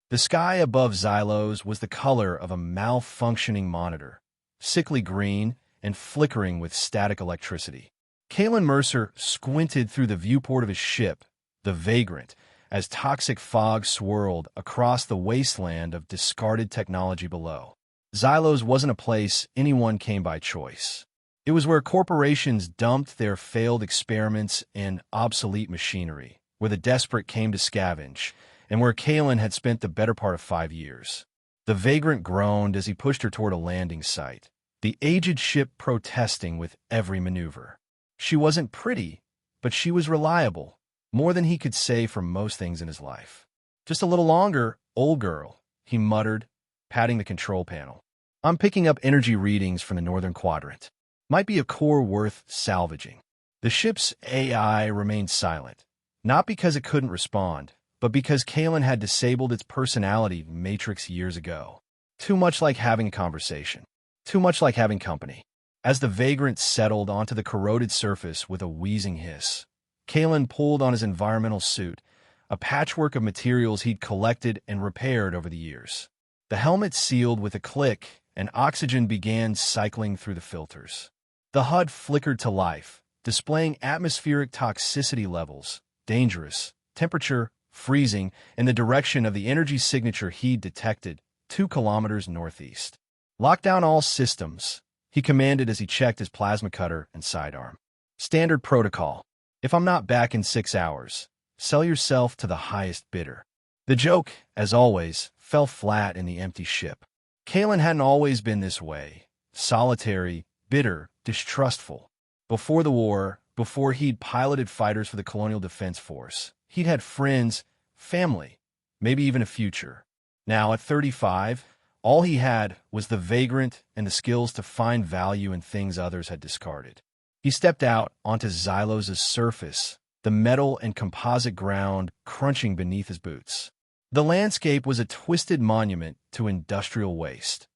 The sky above Xylos was the color of a malfunctioning monitor, sickly green and flickering with static electricity. Kalen Mercer squinted through the viewport of his ship, the Vagrant, as toxic fog swirled across the wasteland of discarded technology below. Xylos wasn't a place anyone came by choice. It was where corporations dumped their failed experiments and obsolete machinery, where the desperate came to scavenge, and where Kalen had spent the better part of 5 years. The Vagrant groaned as he pushed her toward a landing site, the aged ship protesting with every maneuver. She wasn't pretty, but she was reliable, more than he could say for most things in his life. "Just a little longer, old girl," he muttered, patting the control panel. "I'm picking up energy readings from the northern quadrant. Might be a core worth salvaging." The ship's AI remained silent, not because it couldn't respond, but because Kalen had disabled its personality matrix years ago. Too much like having a conversation. Too much like having company. As the Vagrant settled onto the corroded surface with a wheezing hiss, Kalen pulled on his environmental suit, a patchwork of materials he'd collected and repaired over the years. The helmet sealed with a click, and oxygen began cycling through the filters. The HUD flickered to life, displaying atmospheric toxicity levels, dangerous, temperature, freezing, in the direction of the energy signature he'd detected 2 kilometers northeast. "Lock down all systems," he commanded as he checked his plasma cutter and sidearm. "Standard protocol. If I'm not back in 6 hours, sell yourself to the highest bidder." The joke, as always, fell flat in the empty ship. Kalen hadn't always been this way, solitary, bitter, distrustful. Before the war, before he'd piloted fighters for the Colonial Defense Force, he'd had friends, family, maybe even a future. Now, at 35, all he had was the Vagrant and the skills to find value in things others had discarded. He stepped out onto Xylos' surface, the metal and composite ground crunching beneath his boots. The landscape was a twisted monument to industrial waste.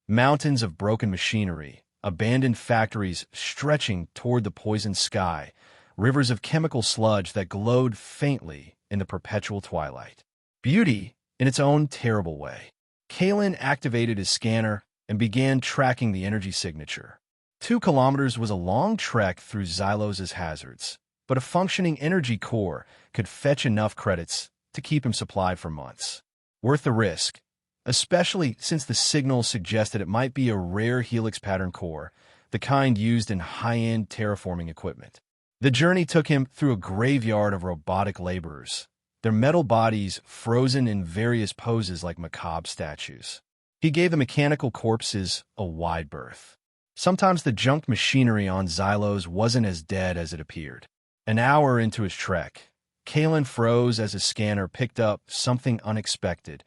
Mountains of broken machinery, abandoned factories stretching toward the poisoned sky, rivers of chemical sludge that glowed faintly in the perpetual twilight. Beauty in its own terrible way. Kalen activated his scanner and began tracking the energy signature. 2 kilometers was a long trek through Xylos' hazards, but a functioning energy core could fetch enough credits to keep him supplied for months. Worth the risk, especially since the signal suggested it might be a rare helix pattern core, the kind used in high-end terraforming equipment. The journey took him through a graveyard of robotic laborers, their metal bodies frozen in various poses like macabre statues. He gave the mechanical corpses a wide berth. Sometimes the junked machinery on Xylos wasn't as dead as it appeared. An hour into his trek, Kalen froze as his scanner picked up something unexpected,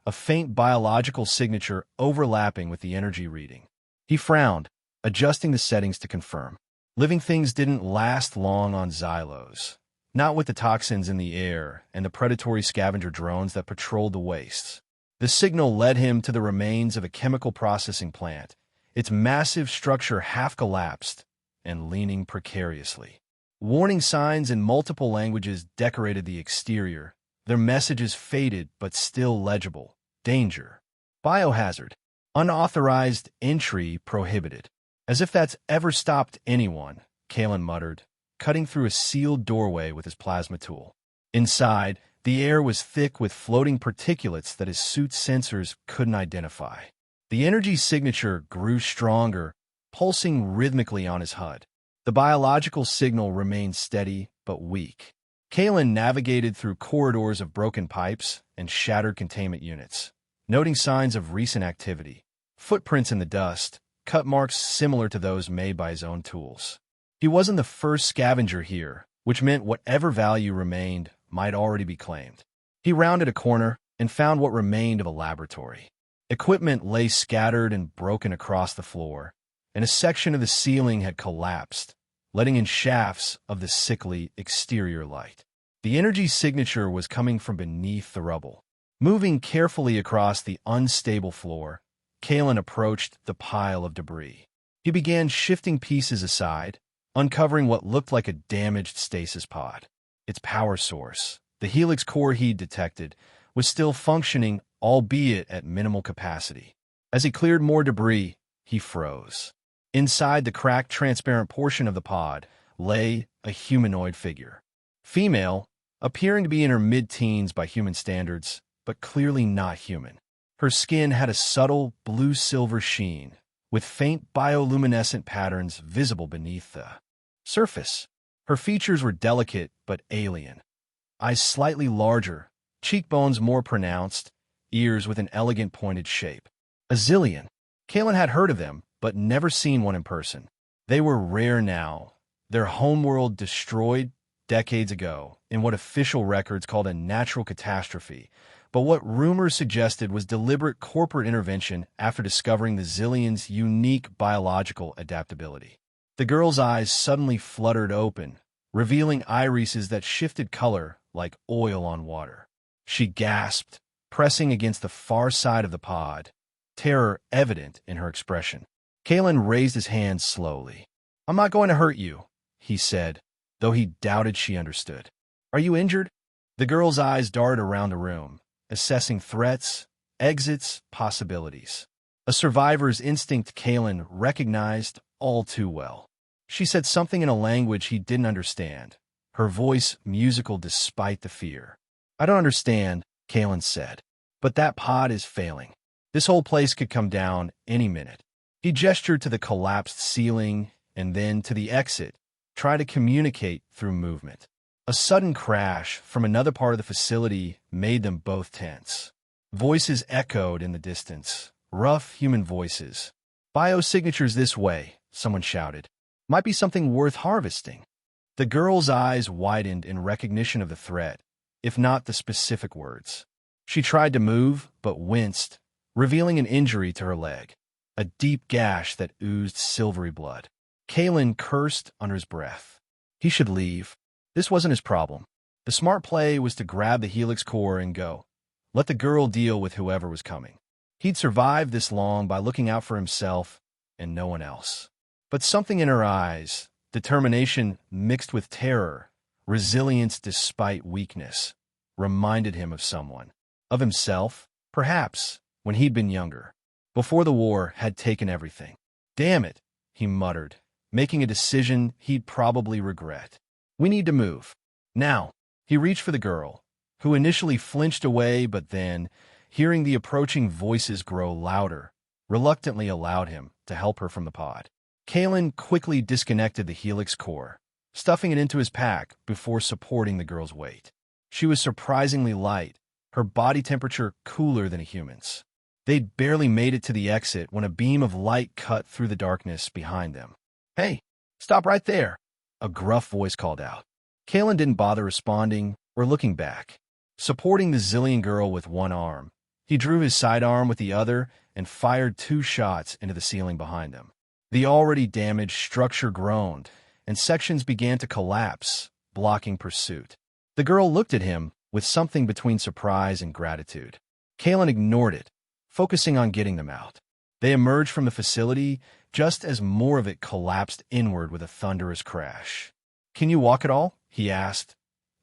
a faint biological signature overlapping with the energy reading. He frowned, adjusting the settings to confirm. Living things didn't last long on Xylos, not with the toxins in the air and the predatory scavenger drones that patrolled the wastes. The signal led him to the remains of a chemical processing plant, its massive structure half collapsed and leaning precariously. Warning signs in multiple languages decorated the exterior, their messages faded but still legible. Danger. Biohazard. Unauthorized entry prohibited. As if that's ever stopped anyone, Kalen muttered, cutting through a sealed doorway with his plasma tool. Inside, the air was thick with floating particulates that his suit's sensors couldn't identify. The energy signature grew stronger, pulsing rhythmically on his HUD. The biological signal remained steady but weak. Kalen navigated through corridors of broken pipes and shattered containment units, noting signs of recent activity. Footprints in the dust, cut marks similar to those made by his own tools. He wasn't the first scavenger here, which meant whatever value remained might already be claimed. He rounded a corner and found what remained of a laboratory. Equipment lay scattered and broken across the floor, and a section of the ceiling had collapsed, letting in shafts of the sickly exterior light. The energy signature was coming from beneath the rubble. Moving carefully across the unstable floor, Kalen approached the pile of debris. He began shifting pieces aside, uncovering what looked like a damaged stasis pod. Its power source, the helix core he'd detected, was still functioning albeit at minimal capacity. As he cleared more debris, he froze. Inside the cracked, transparent portion of the pod lay a humanoid figure. Female, appearing to be in her mid-teens by human standards, but clearly not human. Her skin had a subtle blue-silver sheen, with faint bioluminescent patterns visible beneath the surface. Her features were delicate but alien. Eyes slightly larger, cheekbones more pronounced, ears with an elegant pointed shape. A zillion. Kalen had heard of them, but never seen one in person. They were rare now, their homeworld destroyed decades ago in what official records called a natural catastrophe, but what rumors suggested was deliberate corporate intervention after discovering the Zillion's unique biological adaptability. The girl's eyes suddenly fluttered open, revealing irises that shifted color like oil on water. She gasped, pressing against the far side of the pod, terror evident in her expression. Kalen raised his hand slowly. "I'm not going to hurt you," he said, though he doubted she understood. "Are you injured?" The girl's eyes darted around the room, assessing threats, exits, possibilities. A survivor's instinct Kalen recognized all too well. She said something in a language he didn't understand, her voice musical despite the fear. "I don't understand," Kalen said, "but that pod is failing. This whole place could come down any minute." He gestured to the collapsed ceiling and then to the exit, try to communicate through movement. A sudden crash from another part of the facility made them both tense. Voices echoed in the distance, rough human voices. "Biosignatures this way," someone shouted. "Might be something worth harvesting." The girl's eyes widened in recognition of the threat, if not the specific words. She tried to move, but winced, revealing an injury to her leg, a deep gash that oozed silvery blood. Kalen cursed under his breath. He should leave. This wasn't his problem. The smart play was to grab the helix core and go. Let the girl deal with whoever was coming. He'd survived this long by looking out for himself and no one else. But something in her eyes, determination mixed with terror, resilience despite weakness, reminded him of someone. Of himself, perhaps, when he'd been younger, before the war had taken everything. "Damn it," he muttered, making a decision he'd probably regret. "We need to move. Now." He reached for the girl, who initially flinched away but then, hearing the approaching voices grow louder, reluctantly allowed him to help her from the pod. Kalen quickly disconnected the helix core, stuffing it into his pack before supporting the girl's weight. She was surprisingly light, her body temperature cooler than a human's. They'd barely made it to the exit when a beam of light cut through the darkness behind them. "Hey, stop right there," a gruff voice called out. Kalen didn't bother responding or looking back. Supporting the Zillion girl with one arm, he drew his sidearm with the other and fired 2 shots into the ceiling behind them. The already damaged structure groaned, and sections began to collapse, blocking pursuit. The girl looked at him with something between surprise and gratitude. Kalen ignored it, focusing on getting them out. They emerged from the facility just as more of it collapsed inward with a thunderous crash. "Can you walk at all?" he asked,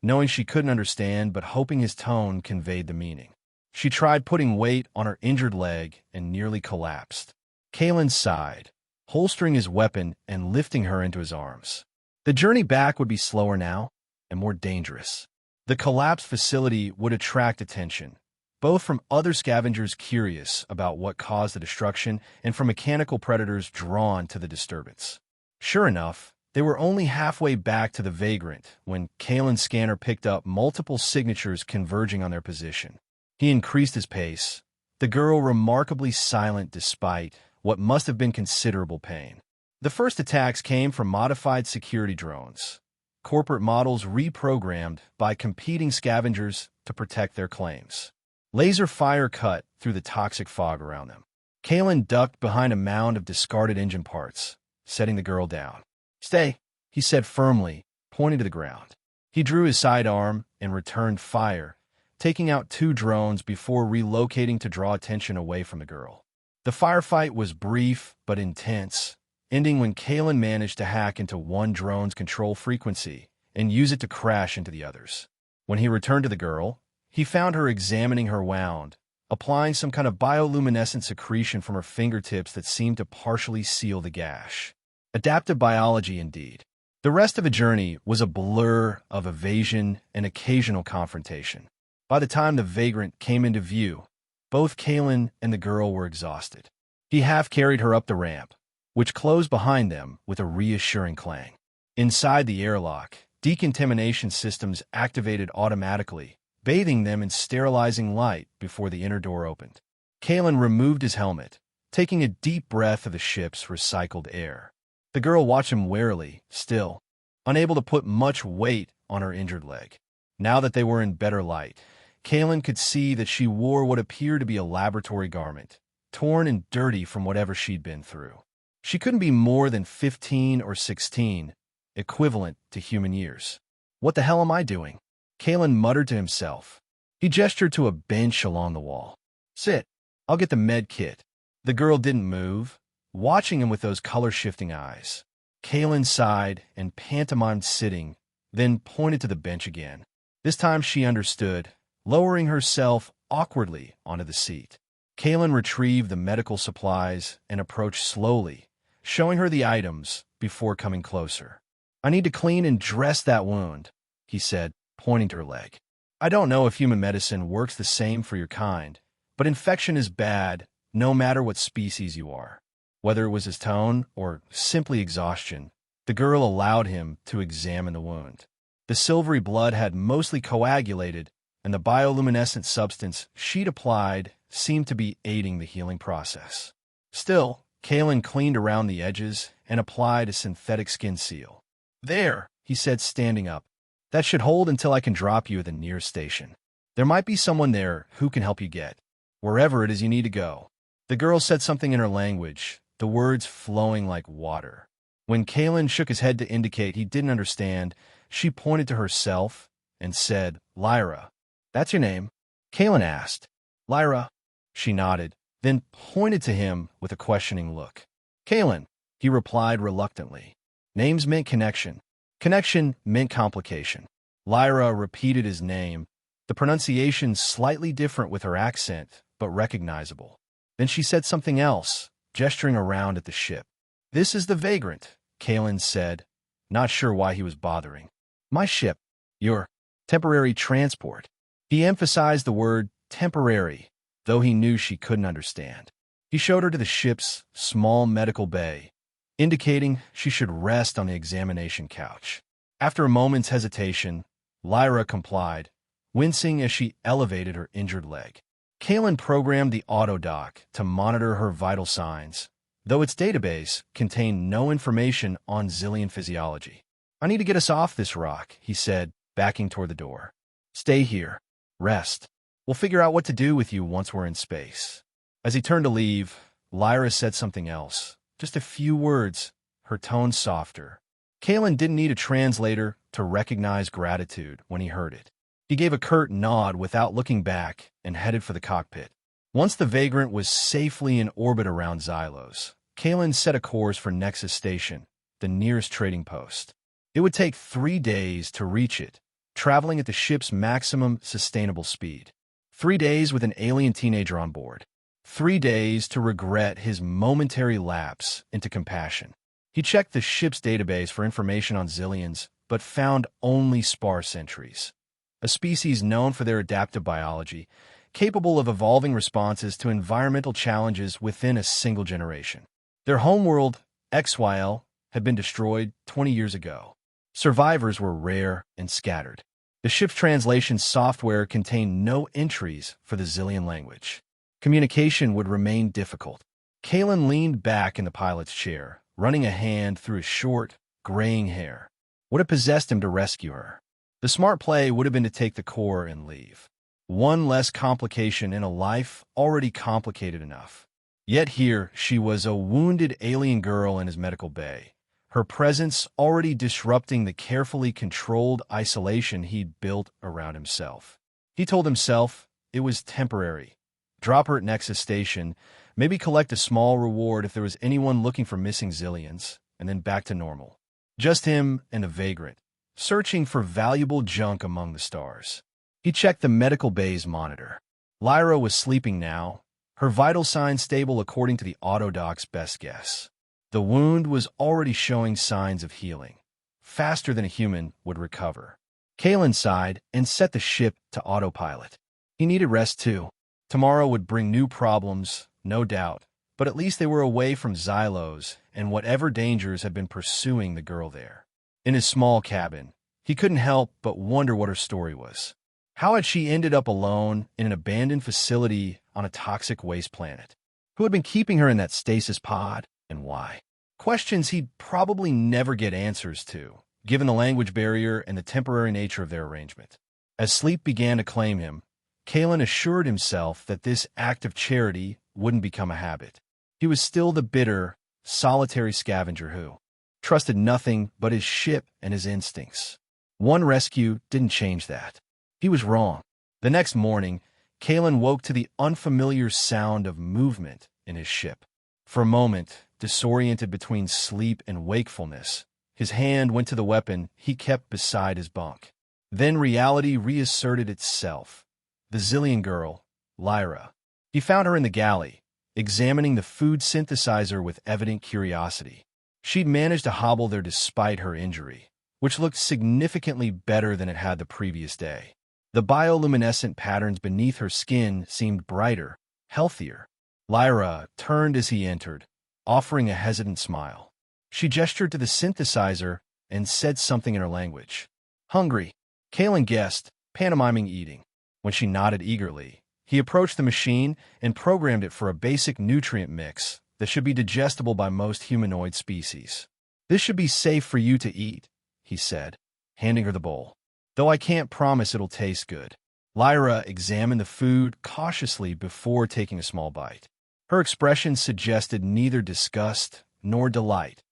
knowing she couldn't understand but hoping his tone conveyed the meaning. She tried putting weight on her injured leg and nearly collapsed. Kalen sighed, holstering his weapon and lifting her into his arms. The journey back would be slower now and more dangerous. The collapsed facility would attract attention, both from other scavengers curious about what caused the destruction and from mechanical predators drawn to the disturbance. Sure enough, they were only halfway back to the Vagrant when Kalen's scanner picked up multiple signatures converging on their position. He increased his pace, the girl remarkably silent despite what must have been considerable pain. The first attacks came from modified security drones, corporate models reprogrammed by competing scavengers to protect their claims. Laser fire cut through the toxic fog around them. Kalen ducked behind a mound of discarded engine parts, setting the girl down. "Stay," he said firmly, pointing to the ground. He drew his sidearm and returned fire, taking out 2 drones before relocating to draw attention away from the girl. The firefight was brief but intense, ending when Kalen managed to hack into one drone's control frequency and use it to crash into the others. When he returned to the girl, he found her examining her wound, applying some kind of bioluminescent secretion from her fingertips that seemed to partially seal the gash. Adaptive biology, indeed. The rest of the journey was a blur of evasion and occasional confrontation. By the time the vagrant came into view, both Kalen and the girl were exhausted. He half-carried her up the ramp, which closed behind them with a reassuring clang. Inside the airlock, decontamination systems activated automatically, bathing them in sterilizing light before the inner door opened. Kalen removed his helmet, taking a deep breath of the ship's recycled air. The girl watched him warily, still, unable to put much weight on her injured leg. Now that they were in better light, Kalen could see that she wore what appeared to be a laboratory garment, torn and dirty from whatever she'd been through. She couldn't be more than 15 or 16, equivalent to human years. "What the hell am I doing?" Kalen muttered to himself. He gestured to a bench along the wall. "Sit. I'll get the med kit." The girl didn't move, watching him with those color-shifting eyes. Kalen sighed and pantomimed sitting, then pointed to the bench again. This time she understood, lowering herself awkwardly onto the seat. Kalen retrieved the medical supplies and approached slowly, showing her the items before coming closer. "I need to clean and dress that wound," he said, pointing to her leg. "I don't know if human medicine works the same for your kind, but infection is bad no matter what species you are." Whether it was his tone or simply exhaustion, the girl allowed him to examine the wound. The silvery blood had mostly coagulated, and the bioluminescent substance she'd applied seemed to be aiding the healing process. Still, Kalen cleaned around the edges and applied a synthetic skin seal. "There," he said, standing up. "That should hold until I can drop you at the nearest station. There might be someone there who can help you get wherever it is you need to go." The girl said something in her language, the words flowing like water. When Kalen shook his head to indicate he didn't understand, she pointed to herself and said, "Lyra." "That's your name?" Kalen asked. "Lyra." She nodded, then pointed to him with a questioning look. "Kalen," he replied reluctantly. Names meant connection. Connection meant complication. Lyra repeated his name, the pronunciation slightly different with her accent, but recognizable. Then she said something else, gesturing around at the ship. "This is the Vagrant," Kalen said, not sure why he was bothering. "My ship. Your temporary transport." He emphasized the word temporary, though he knew she couldn't understand. He showed her to the ship's small medical bay, indicating she should rest on the examination couch. After a moment's hesitation, Lyra complied, wincing as she elevated her injured leg. Kalen programmed the autodock to monitor her vital signs, though its database contained no information on Zillion physiology. "I need to get us off this rock," he said, backing toward the door. "Stay here. Rest. We'll figure out what to do with you once we're in space." As he turned to leave, Lyra said something else. Just a few words, her tone softer. Kalen didn't need a translator to recognize gratitude when he heard it. He gave a curt nod without looking back and headed for the cockpit. Once the Vagrant was safely in orbit around Xylos, Kalen set a course for Nexus Station, the nearest trading post. It would take 3 days to reach it, traveling at the ship's maximum sustainable speed. 3 days with an alien teenager on board. 3 days to regret his momentary lapse into compassion. He checked the ship's database for information on Zillions, but found only sparse entries. A species known for their adaptive biology, capable of evolving responses to environmental challenges within a single generation. Their homeworld, XYL, had been destroyed 20 years ago. Survivors were rare and scattered. The ship's translation software contained no entries for the Zillion language. Communication would remain difficult. Kalen leaned back in the pilot's chair, running a hand through his short, graying hair. What had possessed him to rescue her? The smart play would have been to take the core and leave. One less complication in a life already complicated enough. Yet here she was, a wounded alien girl in his medical bay, her presence already disrupting the carefully controlled isolation he'd built around himself. He told himself it was temporary. Drop her at Nexus Station, maybe collect a small reward if there was anyone looking for missing Zillions, and then back to normal. Just him and the Vagrant, searching for valuable junk among the stars. He checked the medical bay's monitor. Lyra was sleeping now, her vital signs stable according to the autodoc's best guess. The wound was already showing signs of healing, faster than a human would recover. Kalen sighed and set the ship to autopilot. He needed rest too. Tomorrow would bring new problems, no doubt, but at least they were away from Xylos and whatever dangers had been pursuing the girl there. In his small cabin, he couldn't help but wonder what her story was. How had she ended up alone in an abandoned facility on a toxic waste planet? Who had been keeping her in that stasis pod, and why? Questions he'd probably never get answers to, given the language barrier and the temporary nature of their arrangement. As sleep began to claim him, Kalen assured himself that this act of charity wouldn't become a habit. He was still the bitter, solitary scavenger who trusted nothing but his ship and his instincts. One rescue didn't change that. He was wrong. The next morning, Kalen woke to the unfamiliar sound of movement in his ship. For a moment, disoriented between sleep and wakefulness, his hand went to the weapon he kept beside his bunk. Then reality reasserted itself. The Zillion girl, Lyra. He found her in the galley, examining the food synthesizer with evident curiosity. She'd managed to hobble there despite her injury, which looked significantly better than it had the previous day. The bioluminescent patterns beneath her skin seemed brighter, healthier. Lyra turned as he entered, offering a hesitant smile. She gestured to the synthesizer and said something in her language. Hungry, Kalen guessed, pantomiming eating. When she nodded eagerly, he approached the machine and programmed it for a basic nutrient mix that should be digestible by most humanoid species. This should be safe for you to eat, he said, handing her the bowl. Though I can't promise it'll taste good. Lyra examined the food cautiously before taking a small bite. Her expression suggested neither disgust nor delight,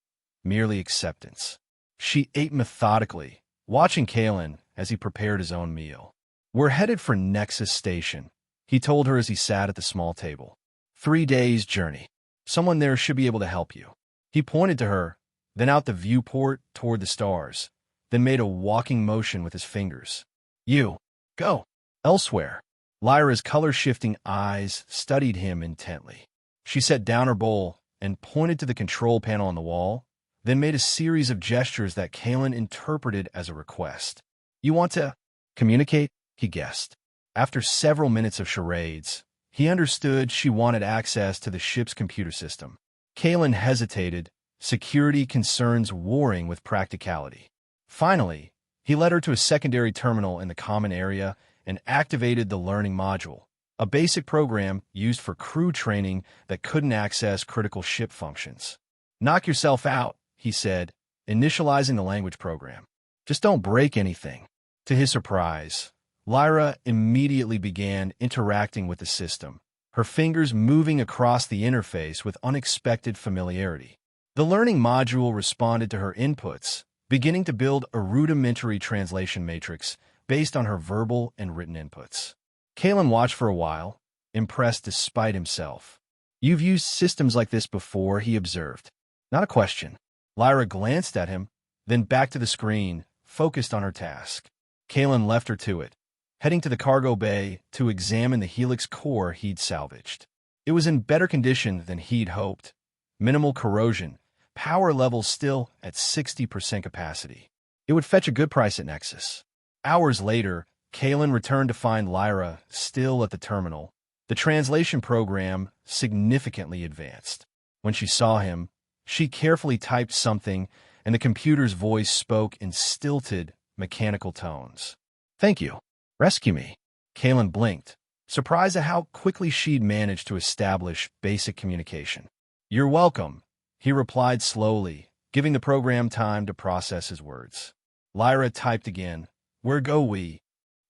merely acceptance. She ate methodically, watching Kalen as he prepared his own meal. We're headed for Nexus Station, he told her as he sat at the small table. 3 days' journey. Someone there should be able to help you. He pointed to her, then out the viewport toward the stars, then made a walking motion with his fingers. You, go. Elsewhere. Lyra's color-shifting eyes studied him intently. She set down her bowl and pointed to the control panel on the wall, then made a series of gestures that Kalen interpreted as a request. You want to communicate? He guessed. After several minutes of charades, he understood she wanted access to the ship's computer system. Kalen hesitated, security concerns warring with practicality. Finally, he led her to a secondary terminal in the common area and activated the learning module, a basic program used for crew training that couldn't access critical ship functions. Knock yourself out, he said, initializing the language program. Just don't break anything. To his surprise, Lyra immediately began interacting with the system, her fingers moving across the interface with unexpected familiarity. The learning module responded to her inputs, beginning to build a rudimentary translation matrix based on her verbal and written inputs. Kalen watched for a while, impressed despite himself. You've used systems like this before, he observed. Not a question. Lyra glanced at him, then back to the screen, focused on her task. Kalen left her to it, heading to the cargo bay to examine the Helix core he'd salvaged. It was in better condition than he'd hoped. Minimal corrosion, power levels still at 60% capacity. It would fetch a good price at Nexus. Hours later, Kalen returned to find Lyra still at the terminal, the translation program significantly advanced. When she saw him, she carefully typed something, and the computer's voice spoke in stilted, mechanical tones. Thank you. Rescue me. Kalen blinked, surprised at how quickly she'd managed to establish basic communication. You're welcome, he replied slowly, giving the program time to process his words. Lyra typed again. Where go we?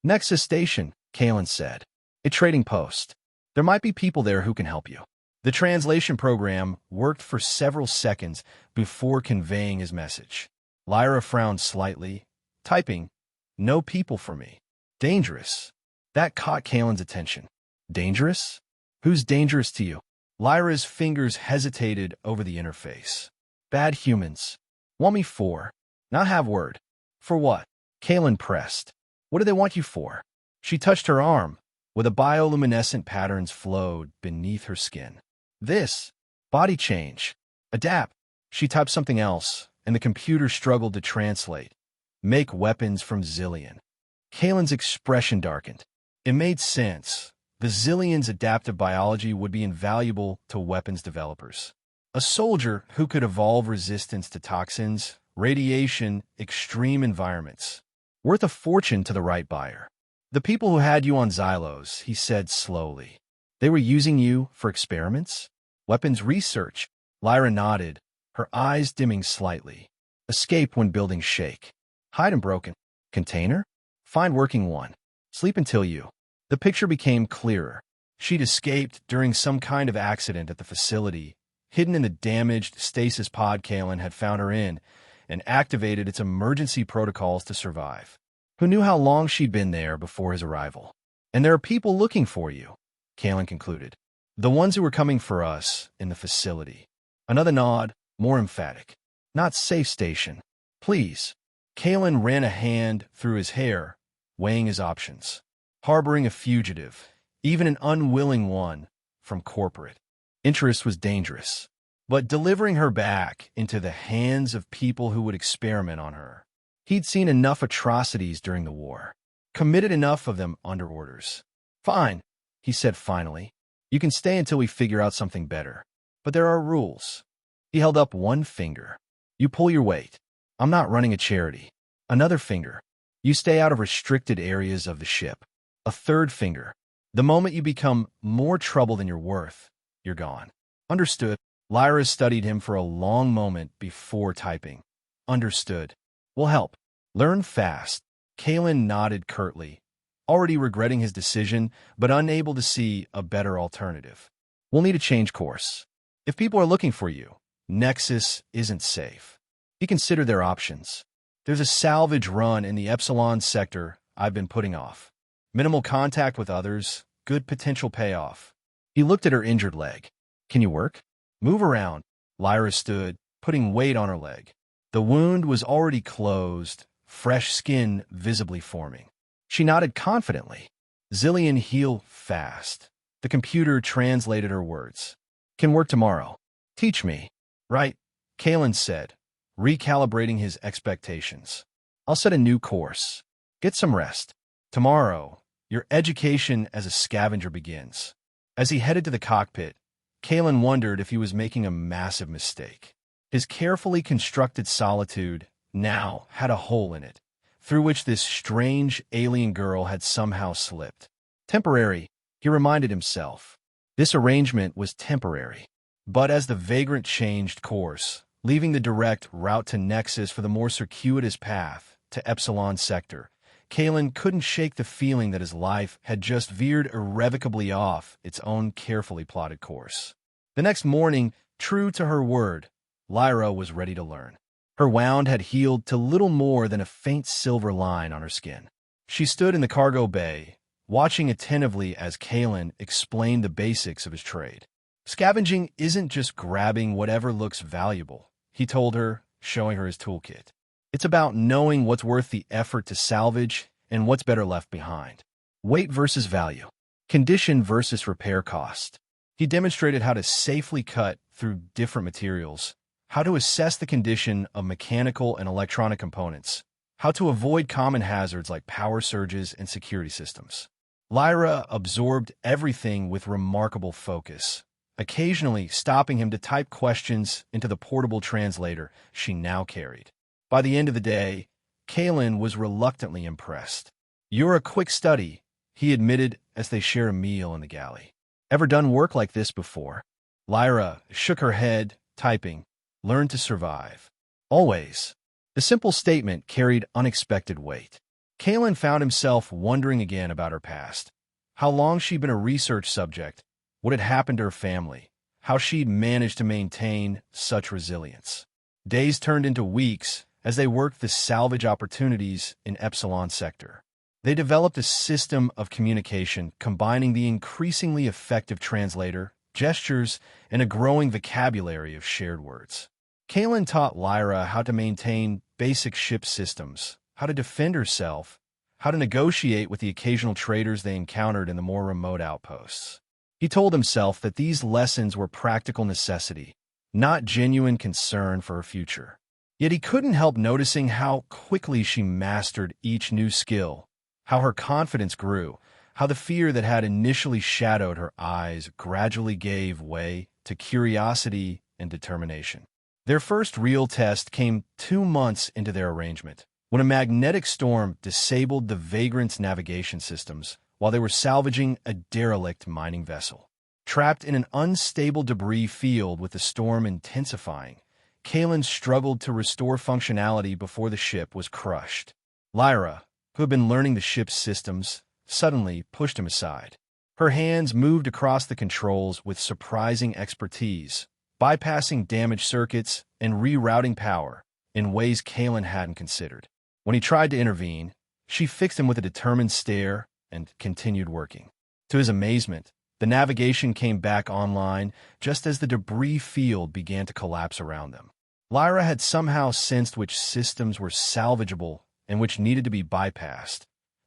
Nexus Station, Kalen said. A trading post. There might be people there who can help you. The translation program worked for several seconds before conveying his message. Lyra frowned slightly, typing, no people for me. Dangerous. That caught Kalen's attention. Dangerous? Who's dangerous to you? Lyra's fingers hesitated over the interface. Bad humans. Want me for? Not have word. For what? Kalen pressed. What do they want you for? She touched her arm, where the bioluminescent patterns flowed beneath her skin. This body change. Adapt. She typed something else, and the computer struggled to translate. Make weapons from Zillion. Kalen's expression darkened. It made sense. The Zillion's adaptive biology would be invaluable to weapons developers. A soldier who could evolve resistance to toxins, radiation, extreme environments. Worth a fortune to the right buyer. The people who had you on Xylos, he said slowly. They were using you for experiments? Weapons research. Lyra nodded, her eyes dimming slightly. Escape when buildings shake. Hide in broken. Container? Find working one. Sleep until you. The picture became clearer. She'd escaped during some kind of accident at the facility, hidden in the damaged stasis pod Kalen had found her in, and activated its emergency protocols to survive. Who knew how long she'd been there before his arrival? And there are people looking for you, Kalen concluded. The ones who were coming for us in the facility. Another nod, more emphatic. Not safe station. Please. Kalen ran a hand through his hair, weighing his options. Harboring a fugitive, even an unwilling one, from corporate interest was dangerous. But delivering her back into the hands of people who would experiment on her. He'd seen enough atrocities during the war. Committed enough of them under orders. Fine, he said finally. You can stay until we figure out something better. But there are rules. He held up one finger. You pull your weight. I'm not running a charity. Another finger. You stay out of restricted areas of the ship. A third finger. The moment you become more trouble than you're worth, you're gone. Understood. Lyra studied him for a long moment before typing. Understood. Will help. Learn fast. Kalen nodded curtly, already regretting his decision, but unable to see a better alternative. We'll need to change course. If people are looking for you, Nexus isn't safe. He considered their options. There's a salvage run in the Epsilon sector I've been putting off. Minimal contact with others, good potential payoff. He looked at her injured leg. Can you work? Move around. Lyra stood, putting weight on her leg. The wound was already closed, fresh skin visibly forming. She nodded confidently. Zillion heal fast. The computer translated her words. Can work tomorrow. Teach me. Right, Kalen said, recalibrating his expectations. I'll set a new course. Get some rest. Tomorrow, your education as a scavenger begins. As he headed to the cockpit, Kalen wondered if he was making a massive mistake. His carefully constructed solitude now had a hole in it, through which this strange alien girl had somehow slipped. Temporary, he reminded himself. This arrangement was temporary. But as the vagrant changed course, leaving the direct route to Nexus for the more circuitous path to Epsilon Sector, Kalen couldn't shake the feeling that his life had just veered irrevocably off its own carefully plotted course. The next morning, true to her word, Lyra was ready to learn. Her wound had healed to little more than a faint silver line on her skin. She stood in the cargo bay, watching attentively as Kalen explained the basics of his trade. Scavenging isn't just grabbing whatever looks valuable, he told her, showing her his toolkit. It's about knowing what's worth the effort to salvage and what's better left behind. Weight versus value. Condition versus repair cost. He demonstrated how to safely cut through different materials, how to assess the condition of mechanical and electronic components, how to avoid common hazards like power surges and security systems. Lyra absorbed everything with remarkable focus, occasionally stopping him to type questions into the portable translator she now carried. By the end of the day, Kalen was reluctantly impressed. You're a quick study, he admitted as they shared a meal in the galley. Ever done work like this before? Lyra shook her head, typing, learn to survive. Always. The simple statement carried unexpected weight. Kalen found himself wondering again about her past. How long she'd been a research subject, what had happened to her family, how she'd managed to maintain such resilience. Days turned into weeks as they worked the salvage opportunities in Epsilon Sector. They developed a system of communication combining the increasingly effective translator, gestures, and a growing vocabulary of shared words. Kalen taught Lyra how to maintain basic ship systems, how to defend herself, how to negotiate with the occasional traders they encountered in the more remote outposts. He told himself that these lessons were practical necessity, not genuine concern for her future. Yet he couldn't help noticing how quickly she mastered each new skill, how her confidence grew, how the fear that had initially shadowed her eyes gradually gave way to curiosity and determination. Their first real test came 2 months into their arrangement, when a magnetic storm disabled the Vagrant's navigation systems while they were salvaging a derelict mining vessel. Trapped in an unstable debris field with the storm intensifying, Kalen struggled to restore functionality before the ship was crushed. Lyra, who had been learning the ship's systems, suddenly pushed him aside. Her hands moved across the controls with surprising expertise, bypassing damaged circuits and rerouting power in ways Kalen hadn't considered. When he tried to intervene, she fixed him with a determined stare and continued working. To his amazement, the navigation came back online just as the debris field began to collapse around them. Lyra had somehow sensed which systems were salvageable and which needed to be bypassed,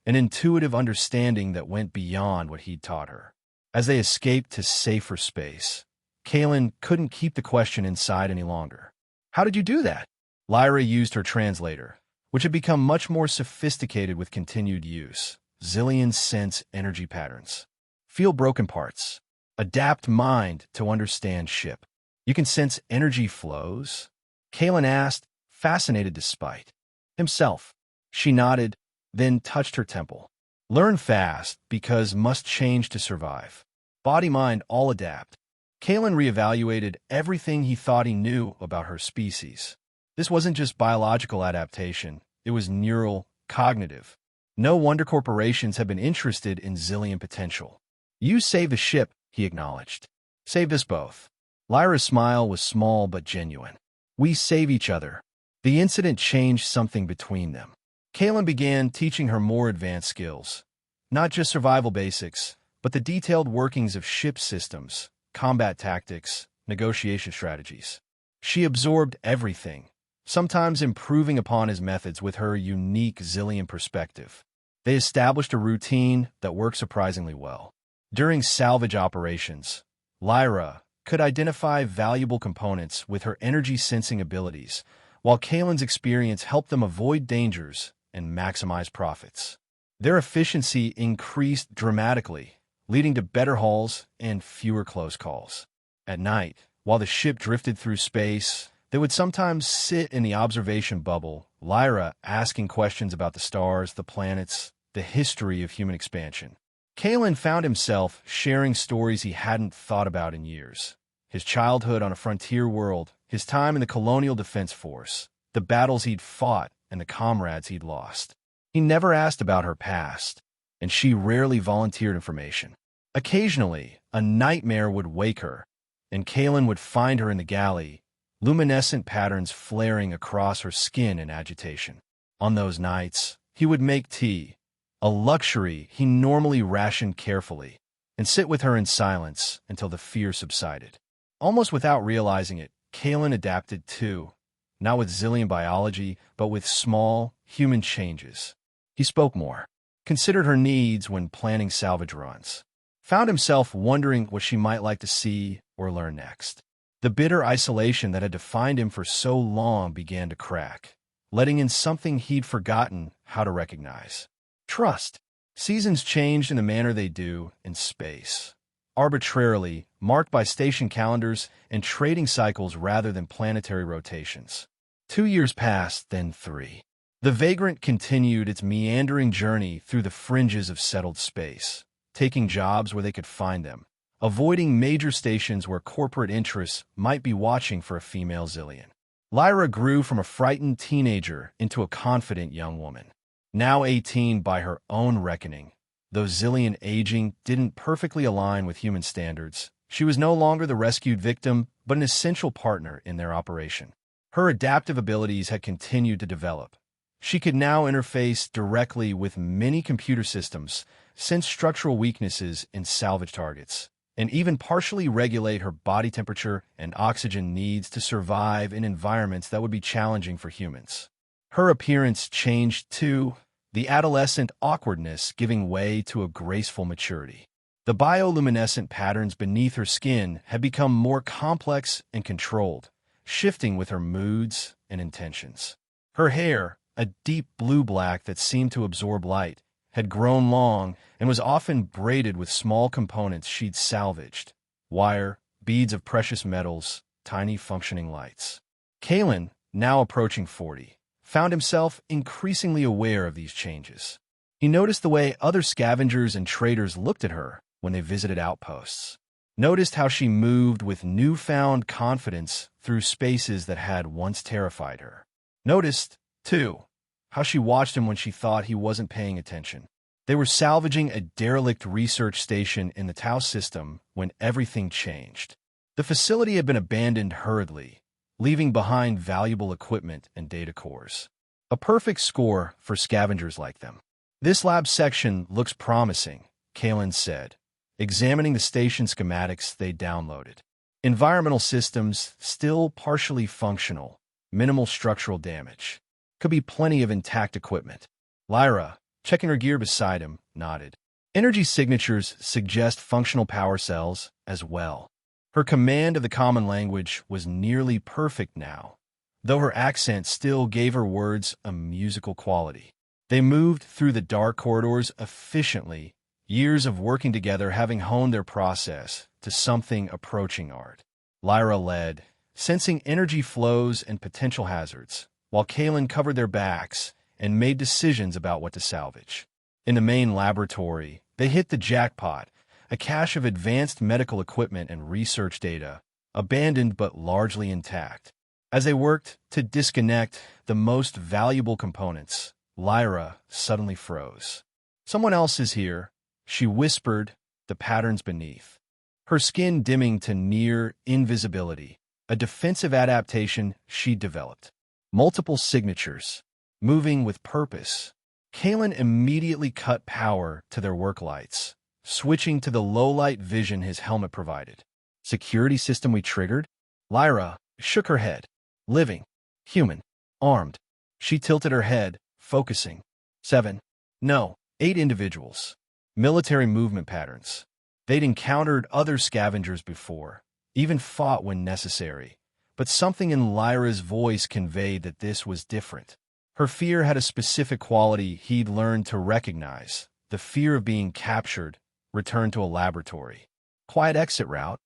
an intuitive understanding that went beyond what he'd taught her. As they escaped to safer space, Kalen couldn't keep the question inside any longer. "How did you do that?" Lyra used her translator, which had become much more sophisticated with continued use. Zillion sense energy patterns. Feel broken parts. Adapt mind to understand ship. You can sense energy flows? Kalen asked, fascinated despite himself. She nodded, then touched her temple. Learn fast, because must change to survive. Body-mind all adapt. Kalen reevaluated everything he thought he knew about her species. This wasn't just biological adaptation, it was neural, cognitive. No wonder corporations have been interested in Zillion potential. "You saved the ship," he acknowledged. "Saved us both." Lyra's smile was small but genuine. "We save each other." The incident changed something between them. Kalen began teaching her more advanced skills. Not just survival basics, but the detailed workings of ship systems, combat tactics, negotiation strategies. She absorbed everything, sometimes improving upon his methods with her unique Zillion perspective. They established a routine that worked surprisingly well. During salvage operations, Lyra could identify valuable components with her energy-sensing abilities, while Kalen's experience helped them avoid dangers and maximize profits. Their efficiency increased dramatically, leading to better hauls and fewer close calls. At night, while the ship drifted through space, they would sometimes sit in the observation bubble, Lyra asking questions about the stars, the planets, the history of human expansion. Kalen found himself sharing stories he hadn't thought about in years. His childhood on a frontier world, his time in the Colonial Defense Force, the battles he'd fought, and the comrades he'd lost. He never asked about her past, and she rarely volunteered information. Occasionally, a nightmare would wake her, and Kalen would find her in the galley, luminescent patterns flaring across her skin in agitation. On those nights, he would make tea, a luxury he normally rationed carefully, and sit with her in silence until the fear subsided. Almost without realizing it, Kalen adapted too, not with Zillion biology, but with small, human changes. He spoke more, considered her needs when planning salvage runs, found himself wondering what she might like to see or learn next. The bitter isolation that had defined him for so long began to crack, letting in something he'd forgotten how to recognize. Trust. Seasons changed in the manner they do in space, arbitrarily, marked by station calendars and trading cycles rather than planetary rotations. 2 years passed, then 3. The Vagrant continued its meandering journey through the fringes of settled space, taking jobs where they could find them, avoiding major stations where corporate interests might be watching for a female Zillion. Lyra grew from a frightened teenager into a confident young woman. Now 18 by her own reckoning, though Zillion aging didn't perfectly align with human standards, she was no longer the rescued victim, but an essential partner in their operation. Her adaptive abilities had continued to develop. She could now interface directly with many computer systems, sense structural weaknesses in salvage targets, and even partially regulate her body temperature and oxygen needs to survive in environments that would be challenging for humans. Her appearance changed too. the adolescent awkwardness giving way to a graceful maturity. The bioluminescent patterns beneath her skin had become more complex and controlled, shifting with her moods and intentions. Her hair, a deep blue-black that seemed to absorb light, had grown long and was often braided with small components she'd salvaged: wire, beads of precious metals, tiny functioning lights. Kalen, now approaching 40, found himself increasingly aware of these changes. He noticed the way other scavengers and traders looked at her when they visited outposts. Noticed how she moved with newfound confidence through spaces that had once terrified her. Noticed, too, how she watched him when she thought he wasn't paying attention. They were salvaging a derelict research station in the Tau system when everything changed. The facility had been abandoned hurriedly, leaving behind valuable equipment and data cores. A perfect score for scavengers like them. "This lab section looks promising," Kalen said, examining the station schematics they downloaded. Environmental systems still partially functional, minimal structural damage. Could be plenty of intact equipment. Lyra, checking her gear beside him, nodded. Energy signatures suggest functional power cells as well. Her command of the common language was nearly perfect now, though her accent still gave her words a musical quality. They moved through the dark corridors efficiently, years of working together having honed their process to something approaching art. Lyra led, sensing energy flows and potential hazards, while Kalen covered their backs and made decisions about what to salvage. In the main laboratory, they hit the jackpot, a cache of advanced medical equipment and research data, abandoned but largely intact. As they worked to disconnect the most valuable components, Lyra suddenly froze. "Someone else is here," she whispered, the patterns beneath. Her skin dimming to near invisibility, a defensive adaptation she'd developed. Multiple signatures, moving with purpose. Kalen immediately cut power to their work lights, switching to the low-light vision his helmet provided. "Security system we triggered?" Lyra shook her head. "Living. Human. Armed." She tilted her head, focusing. 7. No, 8 individuals. Military movement patterns. They'd encountered other scavengers before, even fought when necessary, but something in Lyra's voice conveyed that this was different. Her fear had a specific quality he'd learned to recognize: the fear of being captured, returned to a laboratory. "Quiet exit route?"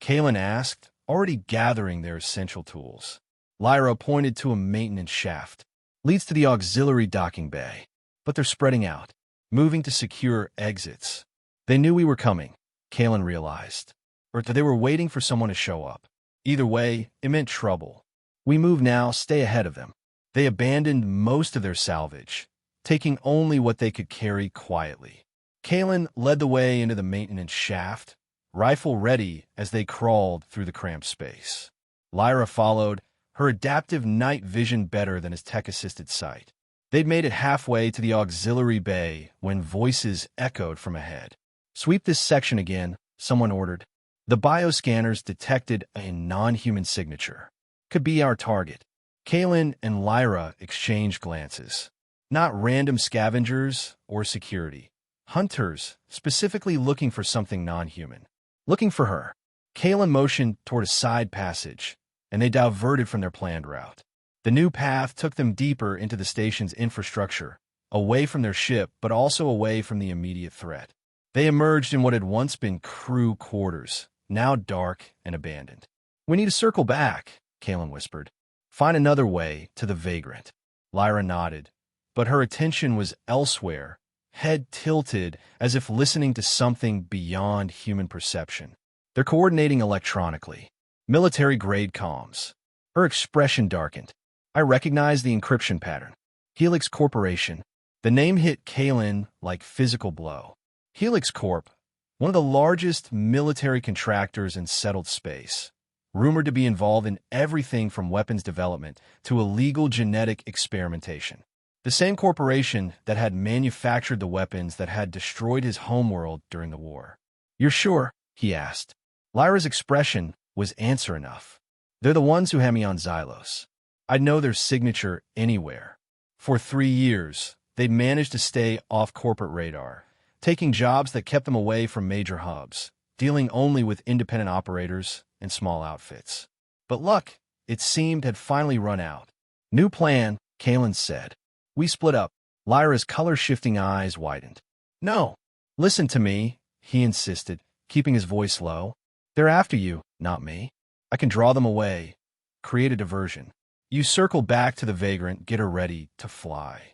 Kalen asked, already gathering their essential tools. Lyra pointed to a maintenance shaft. "Leads to the auxiliary docking bay. But they're spreading out, moving to secure exits." They knew we were coming, Kalen realized. Or they were waiting for someone to show up. Either way, it meant trouble. "We move now, stay ahead of them." They abandoned most of their salvage, taking only what they could carry quietly. Kalen led the way into the maintenance shaft, rifle ready as they crawled through the cramped space. Lyra followed, her adaptive night vision better than his tech-assisted sight. They'd made it halfway to the auxiliary bay when voices echoed from ahead. "Sweep this section again," someone ordered. The bioscanners detected a non-human signature. "Could be our target." Kalen and Lyra exchanged glances. Not random scavengers or security. Hunters, specifically looking for something non-human. Looking for her. Kalen motioned toward a side passage, and they diverted from their planned route. The new path took them deeper into the station's infrastructure, away from their ship but also away from the immediate threat. They emerged in what had once been crew quarters, now dark and abandoned. "We need to circle back," Kalen whispered. "Find another way to the Vagrant." Lyra nodded, but her attention was elsewhere, head tilted as if listening to something beyond human perception. "They're coordinating electronically. Military-grade comms." Her expression darkened. "I recognize the encryption pattern. Helix Corporation." The name hit Kalen like physical blow. Helix Corp, one of the largest military contractors in settled space, rumored to be involved in everything from weapons development to illegal genetic experimentation. The same corporation that had manufactured the weapons that had destroyed his homeworld during the war. "You're sure?" he asked. Lyra's expression was answer enough. "They're the ones who had me on Xylos. I'd know their signature anywhere. For 3 years, They'd managed to stay off corporate radar, taking jobs that kept them away from major hubs, dealing only with independent operators and small outfits. But luck, it seemed, had finally run out. New plan, Kalen said. We split up. Lyra's color-shifting eyes widened. No. Listen to me, he insisted, keeping his voice low. They're after you, not me. I can draw them away, create a diversion. You circle back to the vagrant, get her ready to fly.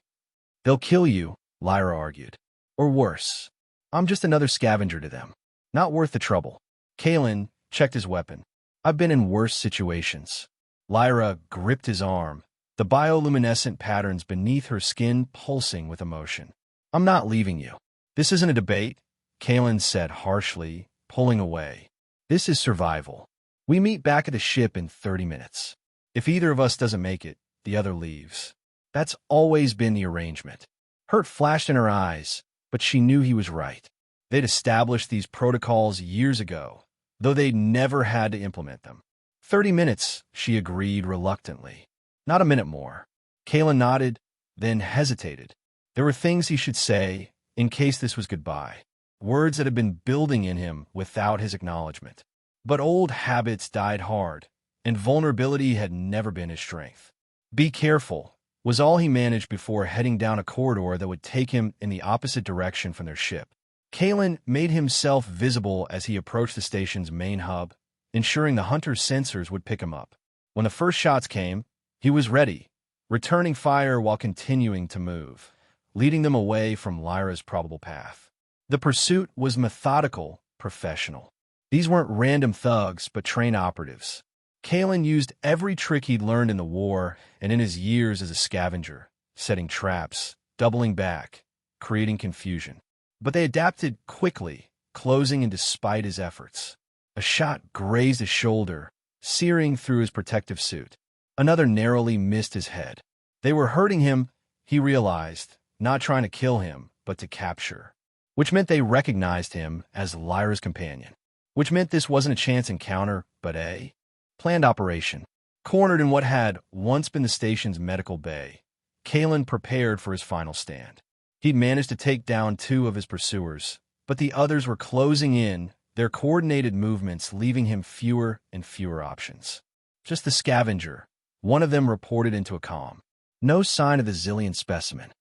They'll kill you, Lyra argued. Or worse. I'm just another scavenger to them. Not worth the trouble. Kalen checked his weapon. I've been in worse situations. Lyra gripped his arm, the bioluminescent patterns beneath her skin pulsing with emotion. I'm not leaving you. This isn't a debate, Kalen said harshly, pulling away. This is survival. We meet back at the ship in 30 minutes. If either of us doesn't make it, the other leaves. That's always been the arrangement. Hurt flashed in her eyes, but she knew he was right. They'd established these protocols years ago, though they'd never had to implement them. 30 minutes, she agreed reluctantly. Not a minute more. Kalen nodded, then hesitated. There were things he should say, in case this was goodbye. Words that had been building in him without his acknowledgement. But old habits died hard, and vulnerability had never been his strength. Be careful was all he managed before heading down a corridor that would take him in the opposite direction from their ship. Kalen made himself visible as he approached the station's main hub, ensuring the hunter's sensors would pick him up. When the first shots came, he was ready, returning fire while continuing to move, leading them away from Lyra's probable path. The pursuit was methodical, professional. These weren't random thugs, but trained operatives. Kalen used every trick he'd learned in the war and in his years as a scavenger, setting traps, doubling back, creating confusion. But they adapted quickly, closing in despite his efforts. A shot grazed his shoulder, searing through his protective suit. Another narrowly missed his head. They were hurting him, he realized, not trying to kill him, but to capture. Which meant they recognized him as Lyra's companion. Which meant this wasn't a chance encounter, but a planned operation. Cornered in what had once been the station's medical bay, Kalen prepared for his final stand. He'd managed to take down 2 of his pursuers, but the others were closing in, their coordinated movements leaving him fewer and fewer options. Just the scavenger. One of them reported into a comm. No sign of the Zillion specimen.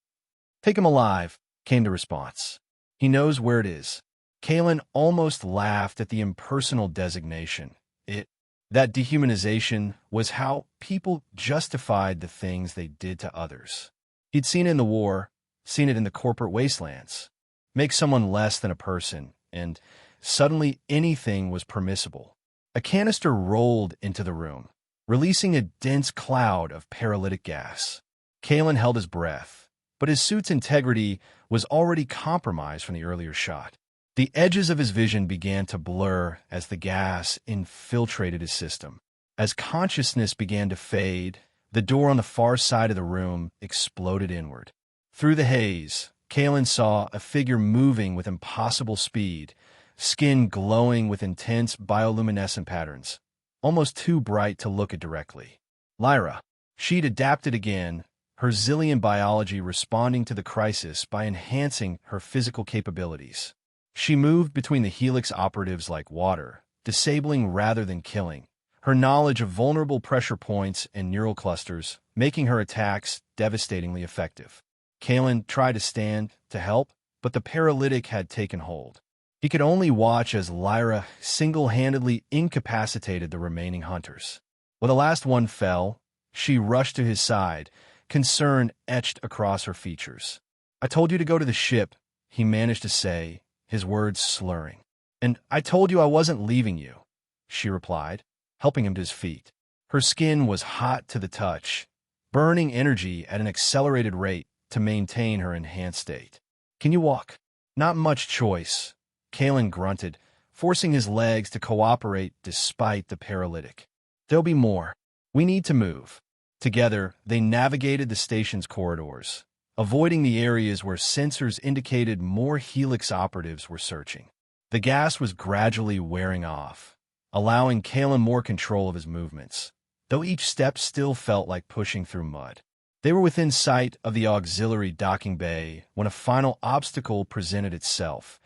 Take him alive, came the response. He knows where it is. Kalen almost laughed at the impersonal designation. That dehumanization was how people justified the things they did to others. He'd seen it in the war, seen it in the corporate wastelands. Make someone less than a person, and suddenly anything was permissible. A canister rolled into the room, releasing a dense cloud of paralytic gas. Kalen held his breath, but his suit's integrity was already compromised from the earlier shot. The edges of his vision began to blur as the gas infiltrated his system. As consciousness began to fade, the door on the far side of the room exploded inward. Through the haze, Kalen saw a figure moving with impossible speed, skin glowing with intense bioluminescent patterns, almost too bright to look at directly. Lyra. She'd adapted again, her Zillion biology responding to the crisis by enhancing her physical capabilities. She moved between the Helix operatives like water, disabling rather than killing, her knowledge of vulnerable pressure points and neural clusters making her attacks devastatingly effective. Kalen tried to stand, to help, but the paralytic had taken hold. He could only watch as Lyra single-handedly incapacitated the remaining hunters. When the last one fell, she rushed to his side, concern etched across her features. I told you to go to the ship, he managed to say, his words slurring. And I told you I wasn't leaving you, she replied, helping him to his feet. Her skin was hot to the touch, burning energy at an accelerated rate to maintain her enhanced state. Can you walk? Not much choice, Kalen grunted, forcing his legs to cooperate despite the paralytic. There'll be more. We need to move. Together, they navigated the station's corridors, avoiding the areas where sensors indicated more Helix operatives were searching. The gas was gradually wearing off, allowing Kalen more control of his movements, though each step still felt like pushing through mud. They were within sight of the auxiliary docking bay when a final obstacle presented itself,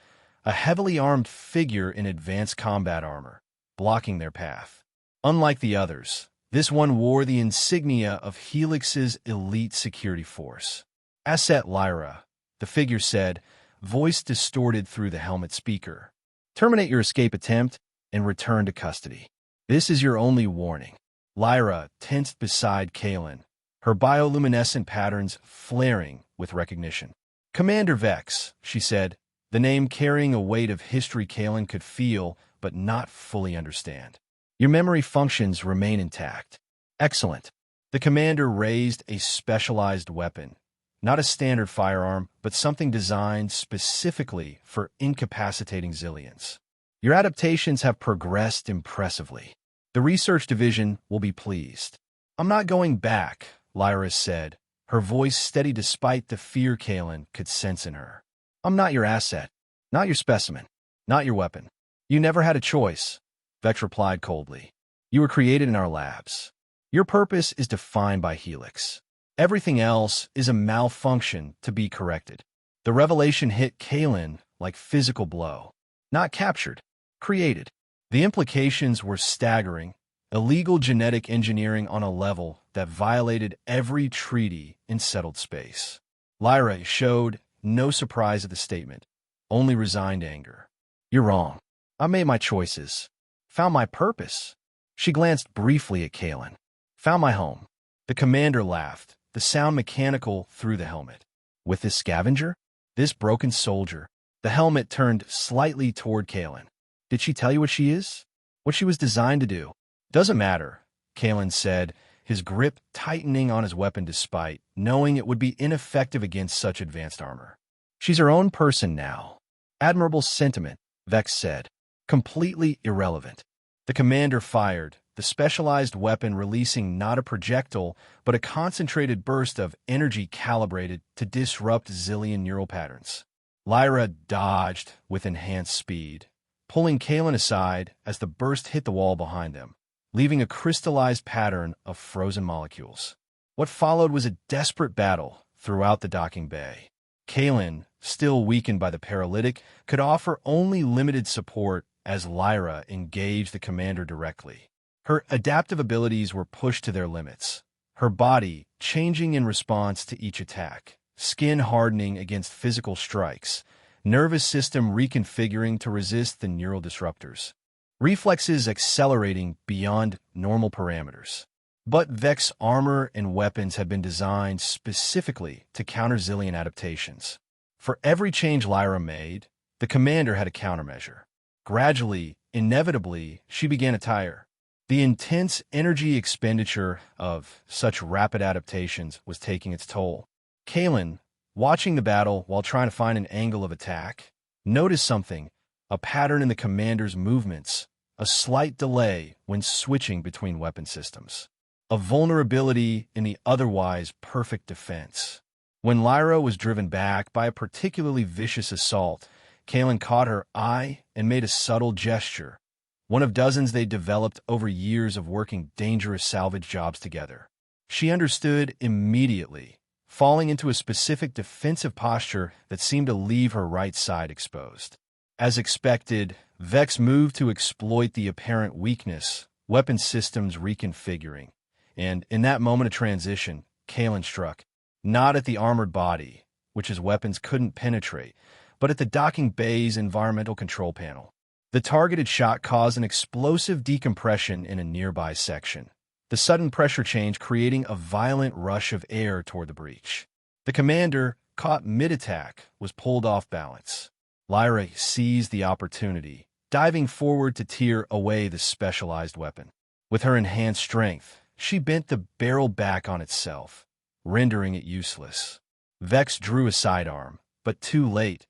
a heavily armed figure in advanced combat armor, blocking their path. Unlike the others, this one wore the insignia of Helix's elite security force. Asset Lyra, the figure said, voice distorted through the helmet speaker. Terminate your escape attempt and return to custody. This is your only warning. Lyra tensed beside Kalen, her bioluminescent patterns flaring with recognition. Commander Vex, she said, the name carrying a weight of history Kalen could feel but not fully understand. Your memory functions remain intact. Excellent. The commander raised a specialized weapon, not a standard firearm, but something designed specifically for incapacitating Zillions. Your adaptations have progressed impressively. The research division will be pleased. I'm not going back, Lyra said, her voice steady despite the fear Kalen could sense in her. I'm not your asset, not your specimen, not your weapon. You never had a choice, Vex replied coldly. You were created in our labs. Your purpose is defined by Helix. Everything else is a malfunction to be corrected. The revelation hit Kalen like physical blow. Not captured, created. The implications were staggering. Illegal genetic engineering on a level that violated every treaty in settled space. Lyra showed no surprise at the statement, only resigned anger. You're wrong. I made my choices. Found my purpose. She glanced briefly at Kalen. Found my home. The commander laughed, the sound mechanical through the helmet. With this scavenger? This broken soldier? The helmet turned slightly toward Kalen. Did she tell you what she is? What she was designed to do? Doesn't matter, Kalen said, his grip tightening on his weapon despite knowing it would be ineffective against such advanced armor. She's her own person now. Admirable sentiment, Vex said. Completely irrelevant. The commander fired, the specialized weapon releasing not a projectile, but a concentrated burst of energy calibrated to disrupt Zillion neural patterns. Lyra dodged with enhanced speed, pulling Kalen aside as the burst hit the wall behind them, leaving a crystallized pattern of frozen molecules. What followed was a desperate battle throughout the docking bay. Kalen, still weakened by the paralytic, could offer only limited support as Lyra engaged the commander directly. Her adaptive abilities were pushed to their limits, her body changing in response to each attack, skin hardening against physical strikes, nervous system reconfiguring to resist the neural disruptors, reflexes accelerating beyond normal parameters. But Vex armor and weapons had been designed specifically to counter Zillion adaptations. For every change Lyra made, the commander had a countermeasure. Gradually, inevitably, she began to tire. The intense energy expenditure of such rapid adaptations was taking its toll. Kalen, watching the battle while trying to find an angle of attack, noticed something, a pattern in the commander's movements, a slight delay when switching between weapon systems, a vulnerability in the otherwise perfect defense. When Lyra was driven back by a particularly vicious assault, Kalen caught her eye and made a subtle gesture, one of dozens they developed over years of working dangerous salvage jobs together. She understood immediately, falling into a specific defensive posture that seemed to leave her right side exposed. As expected, Vex moved to exploit the apparent weakness, weapon systems reconfiguring, and in that moment of transition, Kalen struck, not at the armored body, which his weapons couldn't penetrate, but at the docking bay's environmental control panel. The targeted shot caused an explosive decompression in a nearby section, the sudden pressure change creating a violent rush of air toward the breach. The commander, caught mid-attack, was pulled off balance. Lyra seized the opportunity, diving forward to tear away the specialized weapon. With her enhanced strength, she bent the barrel back on itself, rendering it useless. Vex drew a sidearm, but too late.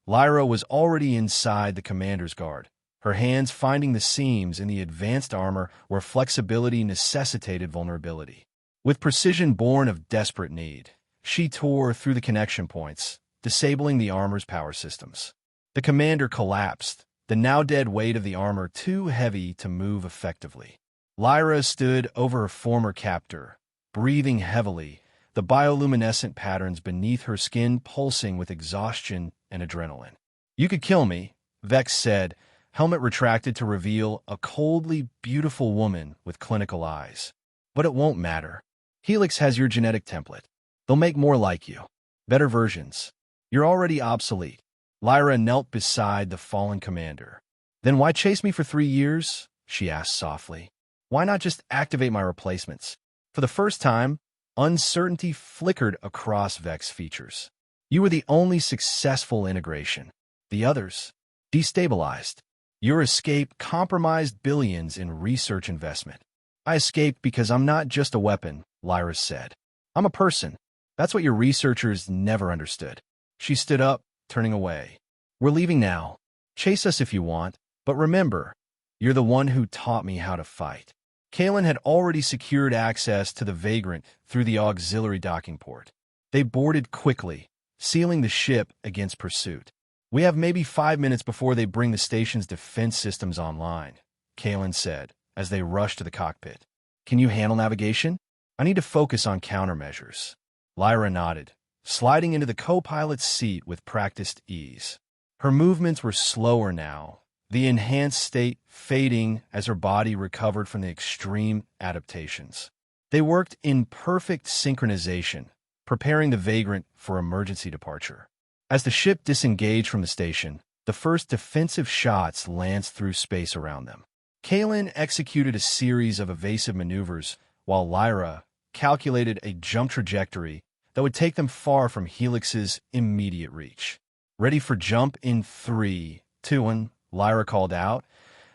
Lyra was already inside the commander's guard, her hands finding the seams in the advanced armor where flexibility necessitated vulnerability. With precision born of desperate need, she tore through the connection points, disabling the armor's power systems. The commander collapsed, the now-dead weight of the armor too heavy to move effectively. Lyra stood over her former captor, breathing heavily, the bioluminescent patterns beneath her skin pulsing with exhaustion and adrenaline. "You could kill me," Vex said, helmet retracted to reveal a coldly beautiful woman with clinical eyes. "But it won't matter. Helix has your genetic template. They'll make more like you. Better versions. You're already obsolete." Lyra knelt beside the fallen commander. "Then why chase me for 3 years?" she asked softly. "Why not just activate my replacements?" For the first time, uncertainty flickered across Vex's features. "You were the only successful integration. The others, destabilized. Your escape compromised billions in research investment." "I escaped because I'm not just a weapon," Lyra said. "I'm a person. That's what your researchers never understood." She stood up, turning away. "We're leaving now. Chase us if you want, but remember, you're the one who taught me how to fight." Kalen had already secured access to the Vagrant through the auxiliary docking port. They boarded quickly, sealing the ship against pursuit. "We have maybe 5 minutes before they bring the station's defense systems online," Kalen said, as they rushed to the cockpit. "Can you handle navigation? I need to focus on countermeasures." Lyra nodded, sliding into the co-pilot's seat with practiced ease. Her movements were slower now, the enhanced state fading as her body recovered from the extreme adaptations. They worked in perfect synchronization, preparing the Vagrant for emergency departure. As the ship disengaged from the station, the first defensive shots lanced through space around them. Kalen executed a series of evasive maneuvers, while Lyra calculated a jump trajectory that would take them far from Helix's immediate reach. "Ready for jump in 3, 2, 1, Lyra called out,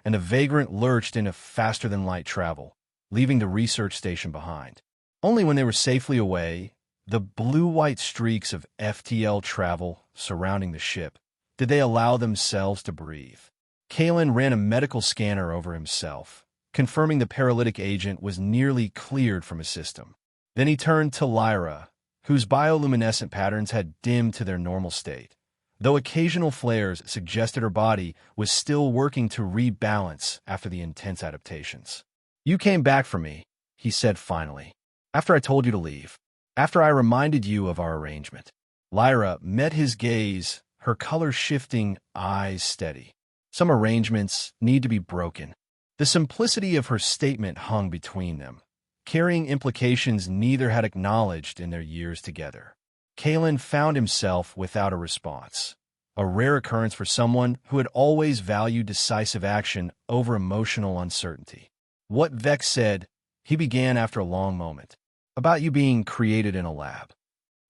and the Vagrant lurched into faster-than-light travel, leaving the research station behind. Only when they were safely away, the blue-white streaks of FTL travel surrounding the ship, did they allow themselves to breathe. Kalen ran a medical scanner over himself, confirming the paralytic agent was nearly cleared from his system. Then he turned to Lyra, whose bioluminescent patterns had dimmed to their normal state, though occasional flares suggested her body was still working to rebalance after the intense adaptations. "You came back for me," he said finally, "after I told you to leave. After I reminded you of our arrangement." Lyra met his gaze, her color-shifting eyes steady. "Some arrangements need to be broken." The simplicity of her statement hung between them, carrying implications neither had acknowledged in their years together. Kalen found himself without a response, a rare occurrence for someone who had always valued decisive action over emotional uncertainty. "What Vex said," he began after a long moment, "about you being created in a lab,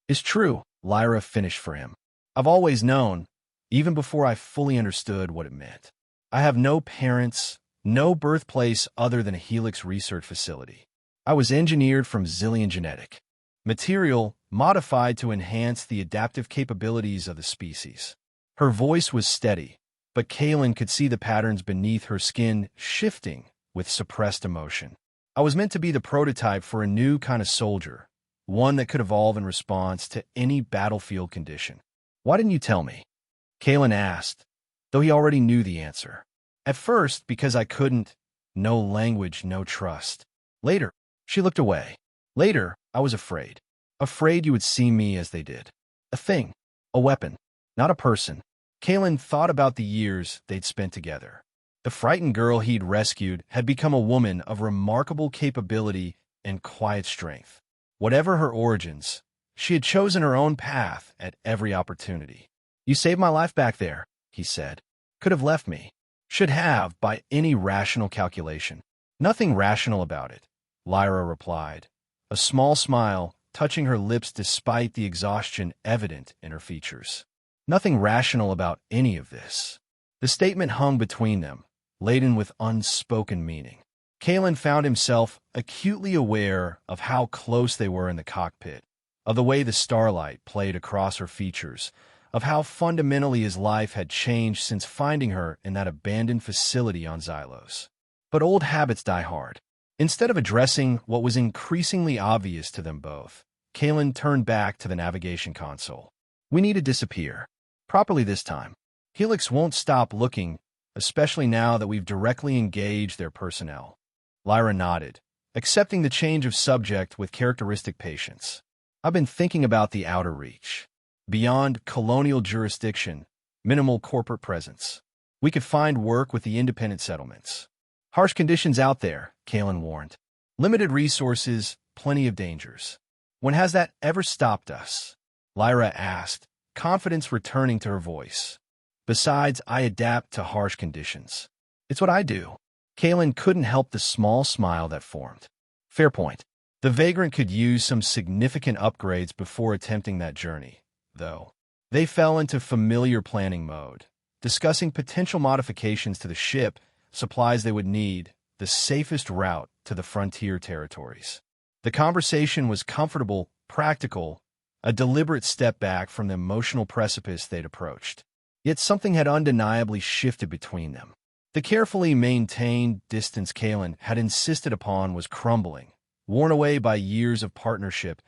is true," Lyra finished for him. "I've always known, even before I fully understood what it meant. I have no parents, no birthplace other than a Helix research facility. I was engineered from Zillion genetic material modified to enhance the adaptive capabilities of the species." Her voice was steady, but Kalen could see the patterns beneath her skin shifting with suppressed emotion. "I was meant to be the prototype for a new kind of soldier, one that could evolve in response to any battlefield condition." "Why didn't you tell me?" Kalen asked, though he already knew the answer. "At first, because I couldn't. No language, no trust. Later," she looked away. "Later, I was afraid. Afraid you would see me as they did. A thing. A weapon. Not a person." Kalen thought about the years they'd spent together. The frightened girl he'd rescued had become a woman of remarkable capability and quiet strength. Whatever her origins, she had chosen her own path at every opportunity. "You saved my life back there," he said. "Could have left me. Should have, by any rational calculation." "Nothing rational about it," Lyra replied, a small smile touching her lips despite the exhaustion evident in her features. "Nothing rational about any of this." The statement hung between them, laden with unspoken meaning. Kalen found himself acutely aware of how close they were in the cockpit, of the way the starlight played across her features, of how fundamentally his life had changed since finding her in that abandoned facility on Xylos. But old habits die hard. Instead of addressing what was increasingly obvious to them both, Kalen turned back to the navigation console. "We need to disappear. Properly this time. Helix won't stop looking, especially now that we've directly engaged their personnel." Lyra nodded, accepting the change of subject with characteristic patience. I've been thinking about the outer reach. Beyond colonial jurisdiction, minimal corporate presence. We could find work with the independent settlements. Harsh conditions out there, Kalen warned. Limited resources, plenty of dangers. When has that ever stopped us? Lyra asked, confidence returning to her voice. Besides, I adapt to harsh conditions. It's what I do. Kalen couldn't help the small smile that formed. Fair point. The Vagrant could use some significant upgrades before attempting that journey, though. They fell into familiar planning mode, discussing potential modifications to the ship, supplies they would need, the safest route to the frontier territories. The conversation was comfortable, practical, a deliberate step back from the emotional precipice they'd approached. Yet something had undeniably shifted between them. The carefully maintained distance Kalen had insisted upon was crumbling, worn away by years of partnership,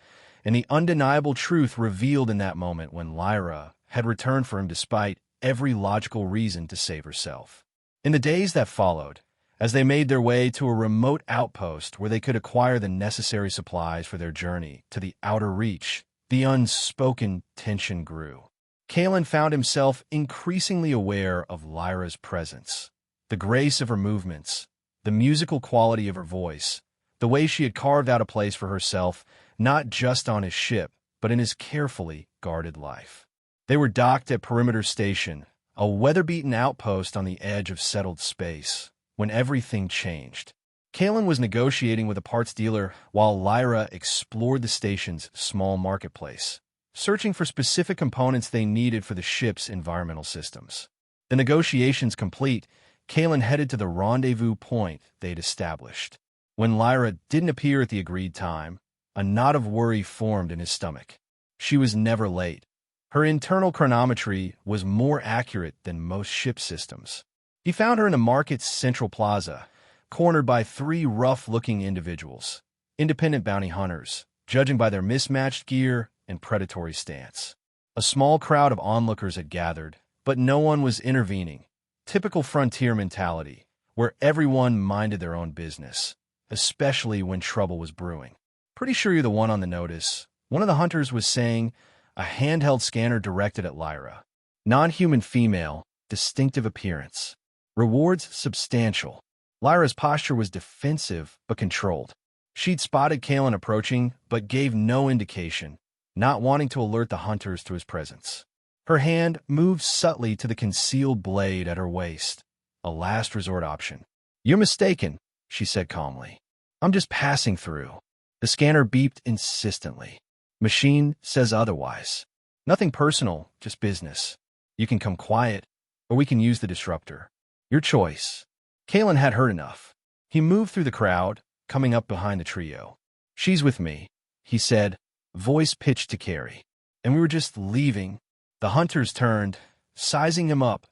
and the undeniable truth revealed in that moment when Lyra had returned for him despite every logical reason to save herself. In the days that followed, as they made their way to a remote outpost where they could acquire the necessary supplies for their journey to the outer reach, the unspoken tension grew. Kalen found himself increasingly aware of Lyra's presence, the grace of her movements, the musical quality of her voice, the way she had carved out a place for herself, not just on his ship, but in his carefully guarded life. They were docked at Perimeter Station, a weather-beaten outpost on the edge of settled space, when everything changed. Kalen was negotiating with a parts dealer while Lyra explored the station's small marketplace, searching for specific components they needed for the ship's environmental systems. The negotiations complete, Kalen headed to the rendezvous point they'd established. When Lyra didn't appear at the agreed time, a knot of worry formed in his stomach. She was never late. Her internal chronometry was more accurate than most ship systems. He found her in the market's central plaza, cornered by three rough-looking individuals, independent bounty hunters, judging by their mismatched gear and predatory stance. A small crowd of onlookers had gathered, but no one was intervening. Typical frontier mentality, where everyone minded their own business, especially when trouble was brewing. Pretty sure you're the one on the notice, one of the hunters was saying, a handheld scanner directed at Lyra. Non-human female, distinctive appearance. Rewards substantial. Lyra's posture was defensive but controlled. She'd spotted Kalen approaching but gave no indication, not wanting to alert the hunters to his presence. Her hand moved subtly to the concealed blade at her waist, a last resort option. You're mistaken, she said calmly. I'm just passing through. The scanner beeped insistently. Machine says otherwise. Nothing personal, just business. You can come quiet, or we can use the disruptor. Your choice. Kalen had heard enough. He moved through the crowd, coming up behind the trio. She's with me, he said, voice pitched to Carrie. And we were just leaving. The hunters turned, sizing him up,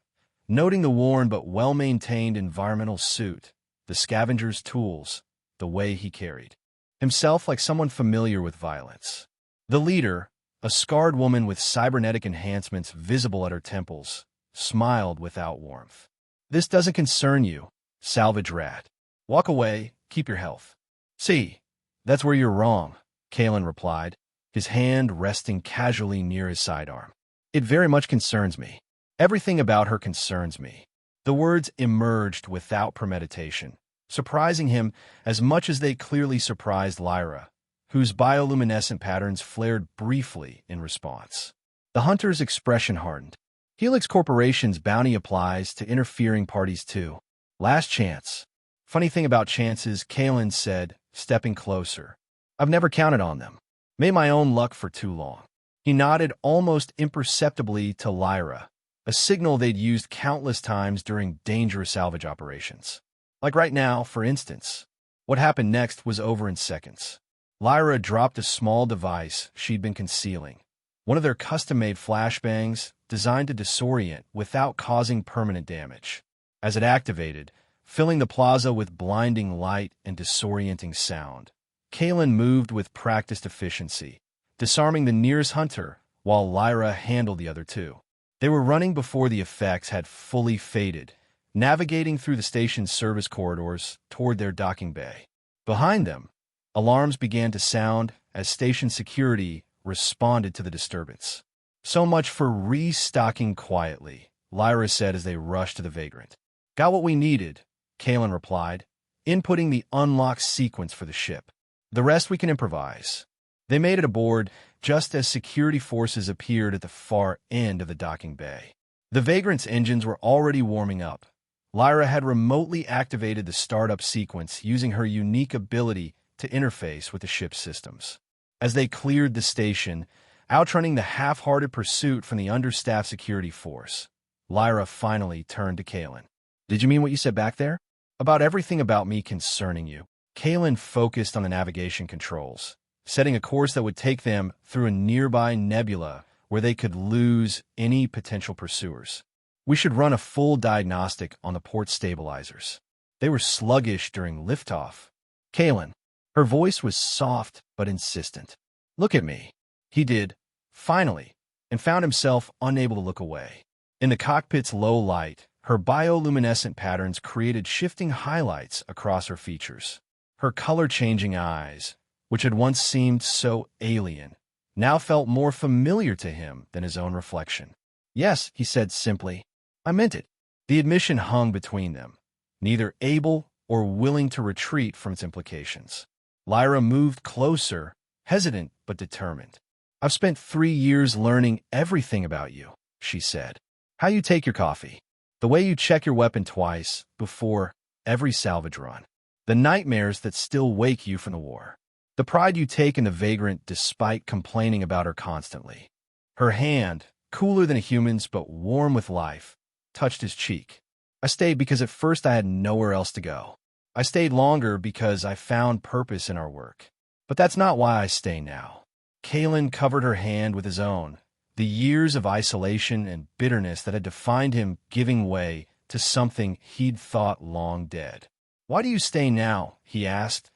noting the worn but well-maintained environmental suit, the scavenger's tools, the way he carried himself like someone familiar with violence. The leader, a scarred woman with cybernetic enhancements visible at her temples, smiled without warmth. This doesn't concern you, salvage rat. Walk away, keep your health. See, that's where you're wrong, Kalen replied, his hand resting casually near his sidearm. It very much concerns me. Everything about her concerns me. The words emerged without premeditation, surprising him as much as they clearly surprised Lyra, whose bioluminescent patterns flared briefly in response. The hunter's expression hardened. Helix Corporation's bounty applies to interfering parties too. Last chance. Funny thing about chances, Kalen said, stepping closer. I've never counted on them. Made my own luck for too long. He nodded almost imperceptibly to Lyra, a signal they'd used countless times during dangerous salvage operations. Like right now, for instance. What happened next was over in seconds. Lyra dropped a small device she'd been concealing, one of their custom-made flashbangs designed to disorient without causing permanent damage. As it activated, filling the plaza with blinding light and disorienting sound, Kalen moved with practiced efficiency, disarming the nearest hunter while Lyra handled the other two. They were running before the effects had fully faded, navigating through the station's service corridors toward their docking bay. Behind them, alarms began to sound as station security responded to the disturbance. "So much for restocking quietly," Lyra said as they rushed to the Vagrant. "Got what we needed," Kalen replied, inputting the unlock sequence for the ship. "The rest we can improvise." They made it aboard just as security forces appeared at the far end of the docking bay. The Vagrant's engines were already warming up. Lyra had remotely activated the startup sequence using her unique ability to interface with the ship's systems. As they cleared the station, outrunning the half-hearted pursuit from the understaffed security force, Lyra finally turned to Kalen. "Did you mean what you said back there?" "About everything about me concerning you." Kalen focused on the navigation controls, setting a course that would take them through a nearby nebula where they could lose any potential pursuers. "We should run a full diagnostic on the port stabilizers. They were sluggish during liftoff." "Kalen." Her voice was soft but insistent. "Look at me." He did, finally, and found himself unable to look away. In the cockpit's low light, her bioluminescent patterns created shifting highlights across her features. Her color-changing eyes, which had once seemed so alien, now felt more familiar to him than his own reflection. "Yes," he said simply. "I meant it." The admission hung between them, neither able or willing to retreat from its implications. Lyra moved closer, hesitant but determined. "I've spent 3 years learning everything about you," she said. "How you take your coffee. The way you check your weapon twice before every salvage run. The nightmares that still wake you from the war. The pride you take in the Vagrant despite complaining about her constantly." Her hand, cooler than a human's but warm with life, touched his cheek. "I stayed because at first I had nowhere else to go. I stayed longer because I found purpose in our work. But that's not why I stay now." Kalen covered her hand with his own, the years of isolation and bitterness that had defined him giving way to something he'd thought long dead. "Why do you stay now?" he asked,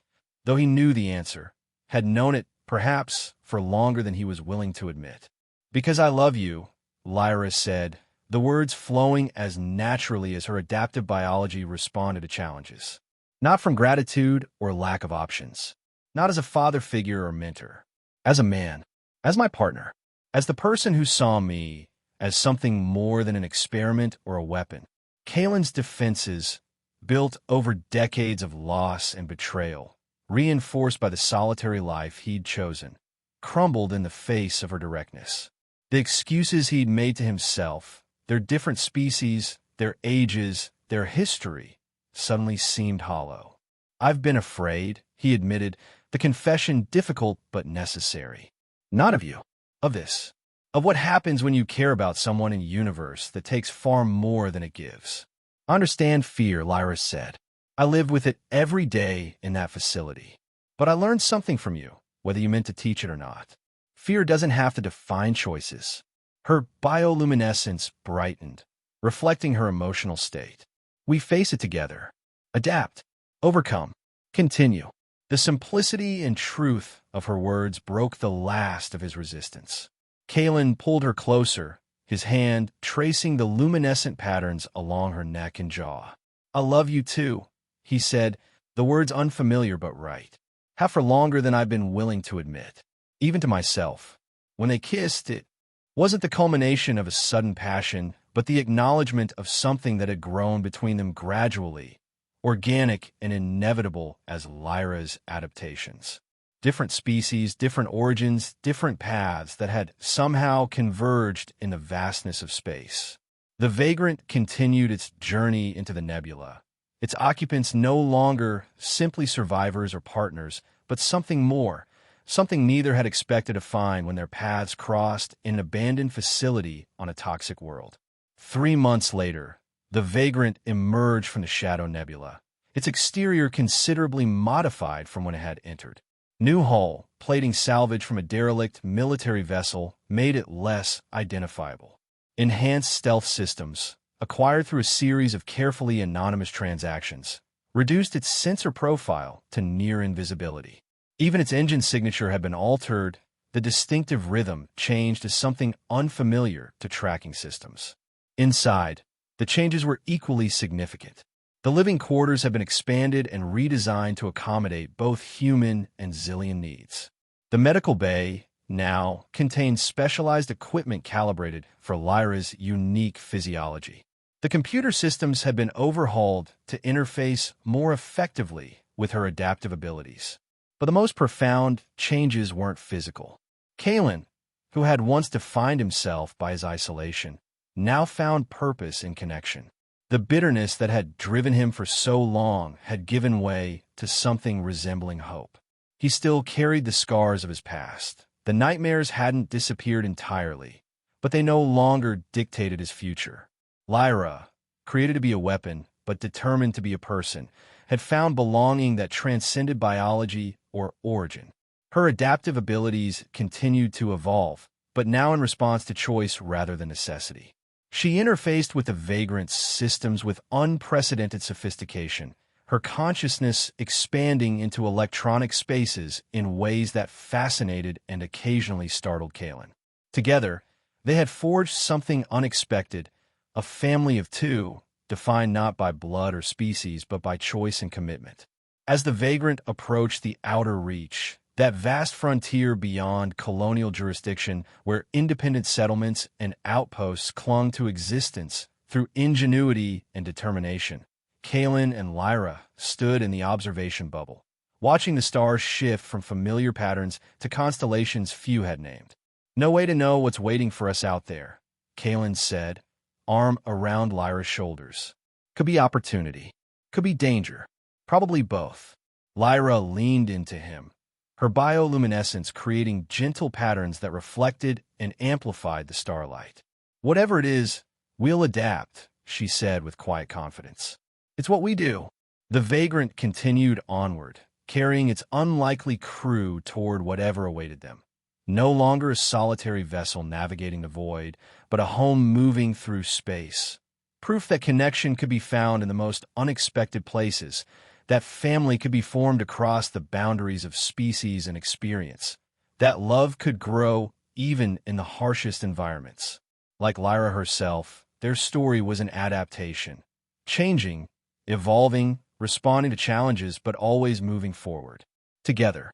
though he knew the answer, had known it, perhaps, for longer than he was willing to admit. "Because I love you," Lyra said, the words flowing as naturally as her adaptive biology responded to challenges. Not from gratitude or lack of options. Not as a father figure or mentor. As a man. As my partner. As the person who saw me as something more than an experiment or a weapon. Kalen's defenses, built over decades of loss and betrayal, reinforced by the solitary life he'd chosen, crumbled in the face of her directness. The excuses he'd made to himself, their different species, their ages, their history, suddenly seemed hollow. "I've been afraid," he admitted, the confession difficult but necessary. "Not of you. Of this. Of what happens when you care about someone in a universe that takes far more than it gives." "I understand fear," Lyra said. "I live with it every day in that facility. But I learned something from you, whether you meant to teach it or not. Fear doesn't have to define choices." Her bioluminescence brightened, reflecting her emotional state. "We face it together. Adapt. Overcome. Continue." The simplicity and truth of her words broke the last of his resistance. Kalen pulled her closer, his hand tracing the luminescent patterns along her neck and jaw. "I love you too," he said, the words unfamiliar but right. "Have for longer than I've been willing to admit. Even to myself." When they kissed, it wasn't the culmination of a sudden passion, but the acknowledgement of something that had grown between them gradually, organic and inevitable as Lyra's adaptations. Different species, different origins, different paths that had somehow converged in the vastness of space. The Vagrant continued its journey into the nebula, its occupants no longer simply survivors or partners, but something more, something neither had expected to find when their paths crossed in an abandoned facility on a toxic world. 3 months later, the Vagrant emerged from the Shadow Nebula, its exterior considerably modified from when it had entered. New hull, plating salvage from a derelict military vessel, made it less identifiable. Enhanced stealth systems, acquired through a series of carefully anonymous transactions, reduced its sensor profile to near invisibility. Even its engine signature had been altered, the distinctive rhythm changed to something unfamiliar to tracking systems. Inside, the changes were equally significant. The living quarters had been expanded and redesigned to accommodate both human and Zillion needs. The medical bay, now contained specialized equipment calibrated for Lyra's unique physiology. The computer systems had been overhauled to interface more effectively with her adaptive abilities. But the most profound changes weren't physical. Kalen, who had once defined himself by his isolation, now found purpose in connection. The bitterness that had driven him for so long had given way to something resembling hope. He still carried the scars of his past. The nightmares hadn't disappeared entirely, but they no longer dictated his future. Lyra, created to be a weapon, but determined to be a person, had found belonging that transcended biology or origin. Her adaptive abilities continued to evolve, but now in response to choice rather than necessity. She interfaced with the Vagrant systems with unprecedented sophistication, her consciousness expanding into electronic spaces in ways that fascinated and occasionally startled Kalen. Together, they had forged something unexpected, a family of two, defined not by blood or species but by choice and commitment. As the Vagrant approached the outer reach, that vast frontier beyond colonial jurisdiction where independent settlements and outposts clung to existence through ingenuity and determination, Kalen and Lyra stood in the observation bubble, watching the stars shift from familiar patterns to constellations few had named. "No way to know what's waiting for us out there," Kalen said, arm around Lyra's shoulders. "Could be opportunity. Could be danger. Probably both." Lyra leaned into him, her bioluminescence creating gentle patterns that reflected and amplified the starlight. "Whatever it is, we'll adapt," she said with quiet confidence. "It's what we do." The Vagrant continued onward, carrying its unlikely crew toward whatever awaited them. No longer a solitary vessel navigating the void, but a home moving through space. Proof that connection could be found in the most unexpected places, that family could be formed across the boundaries of species and experience, that love could grow even in the harshest environments. Like Lyra herself, their story was an adaptation, changing, evolving, responding to challenges, but always moving forward. Together,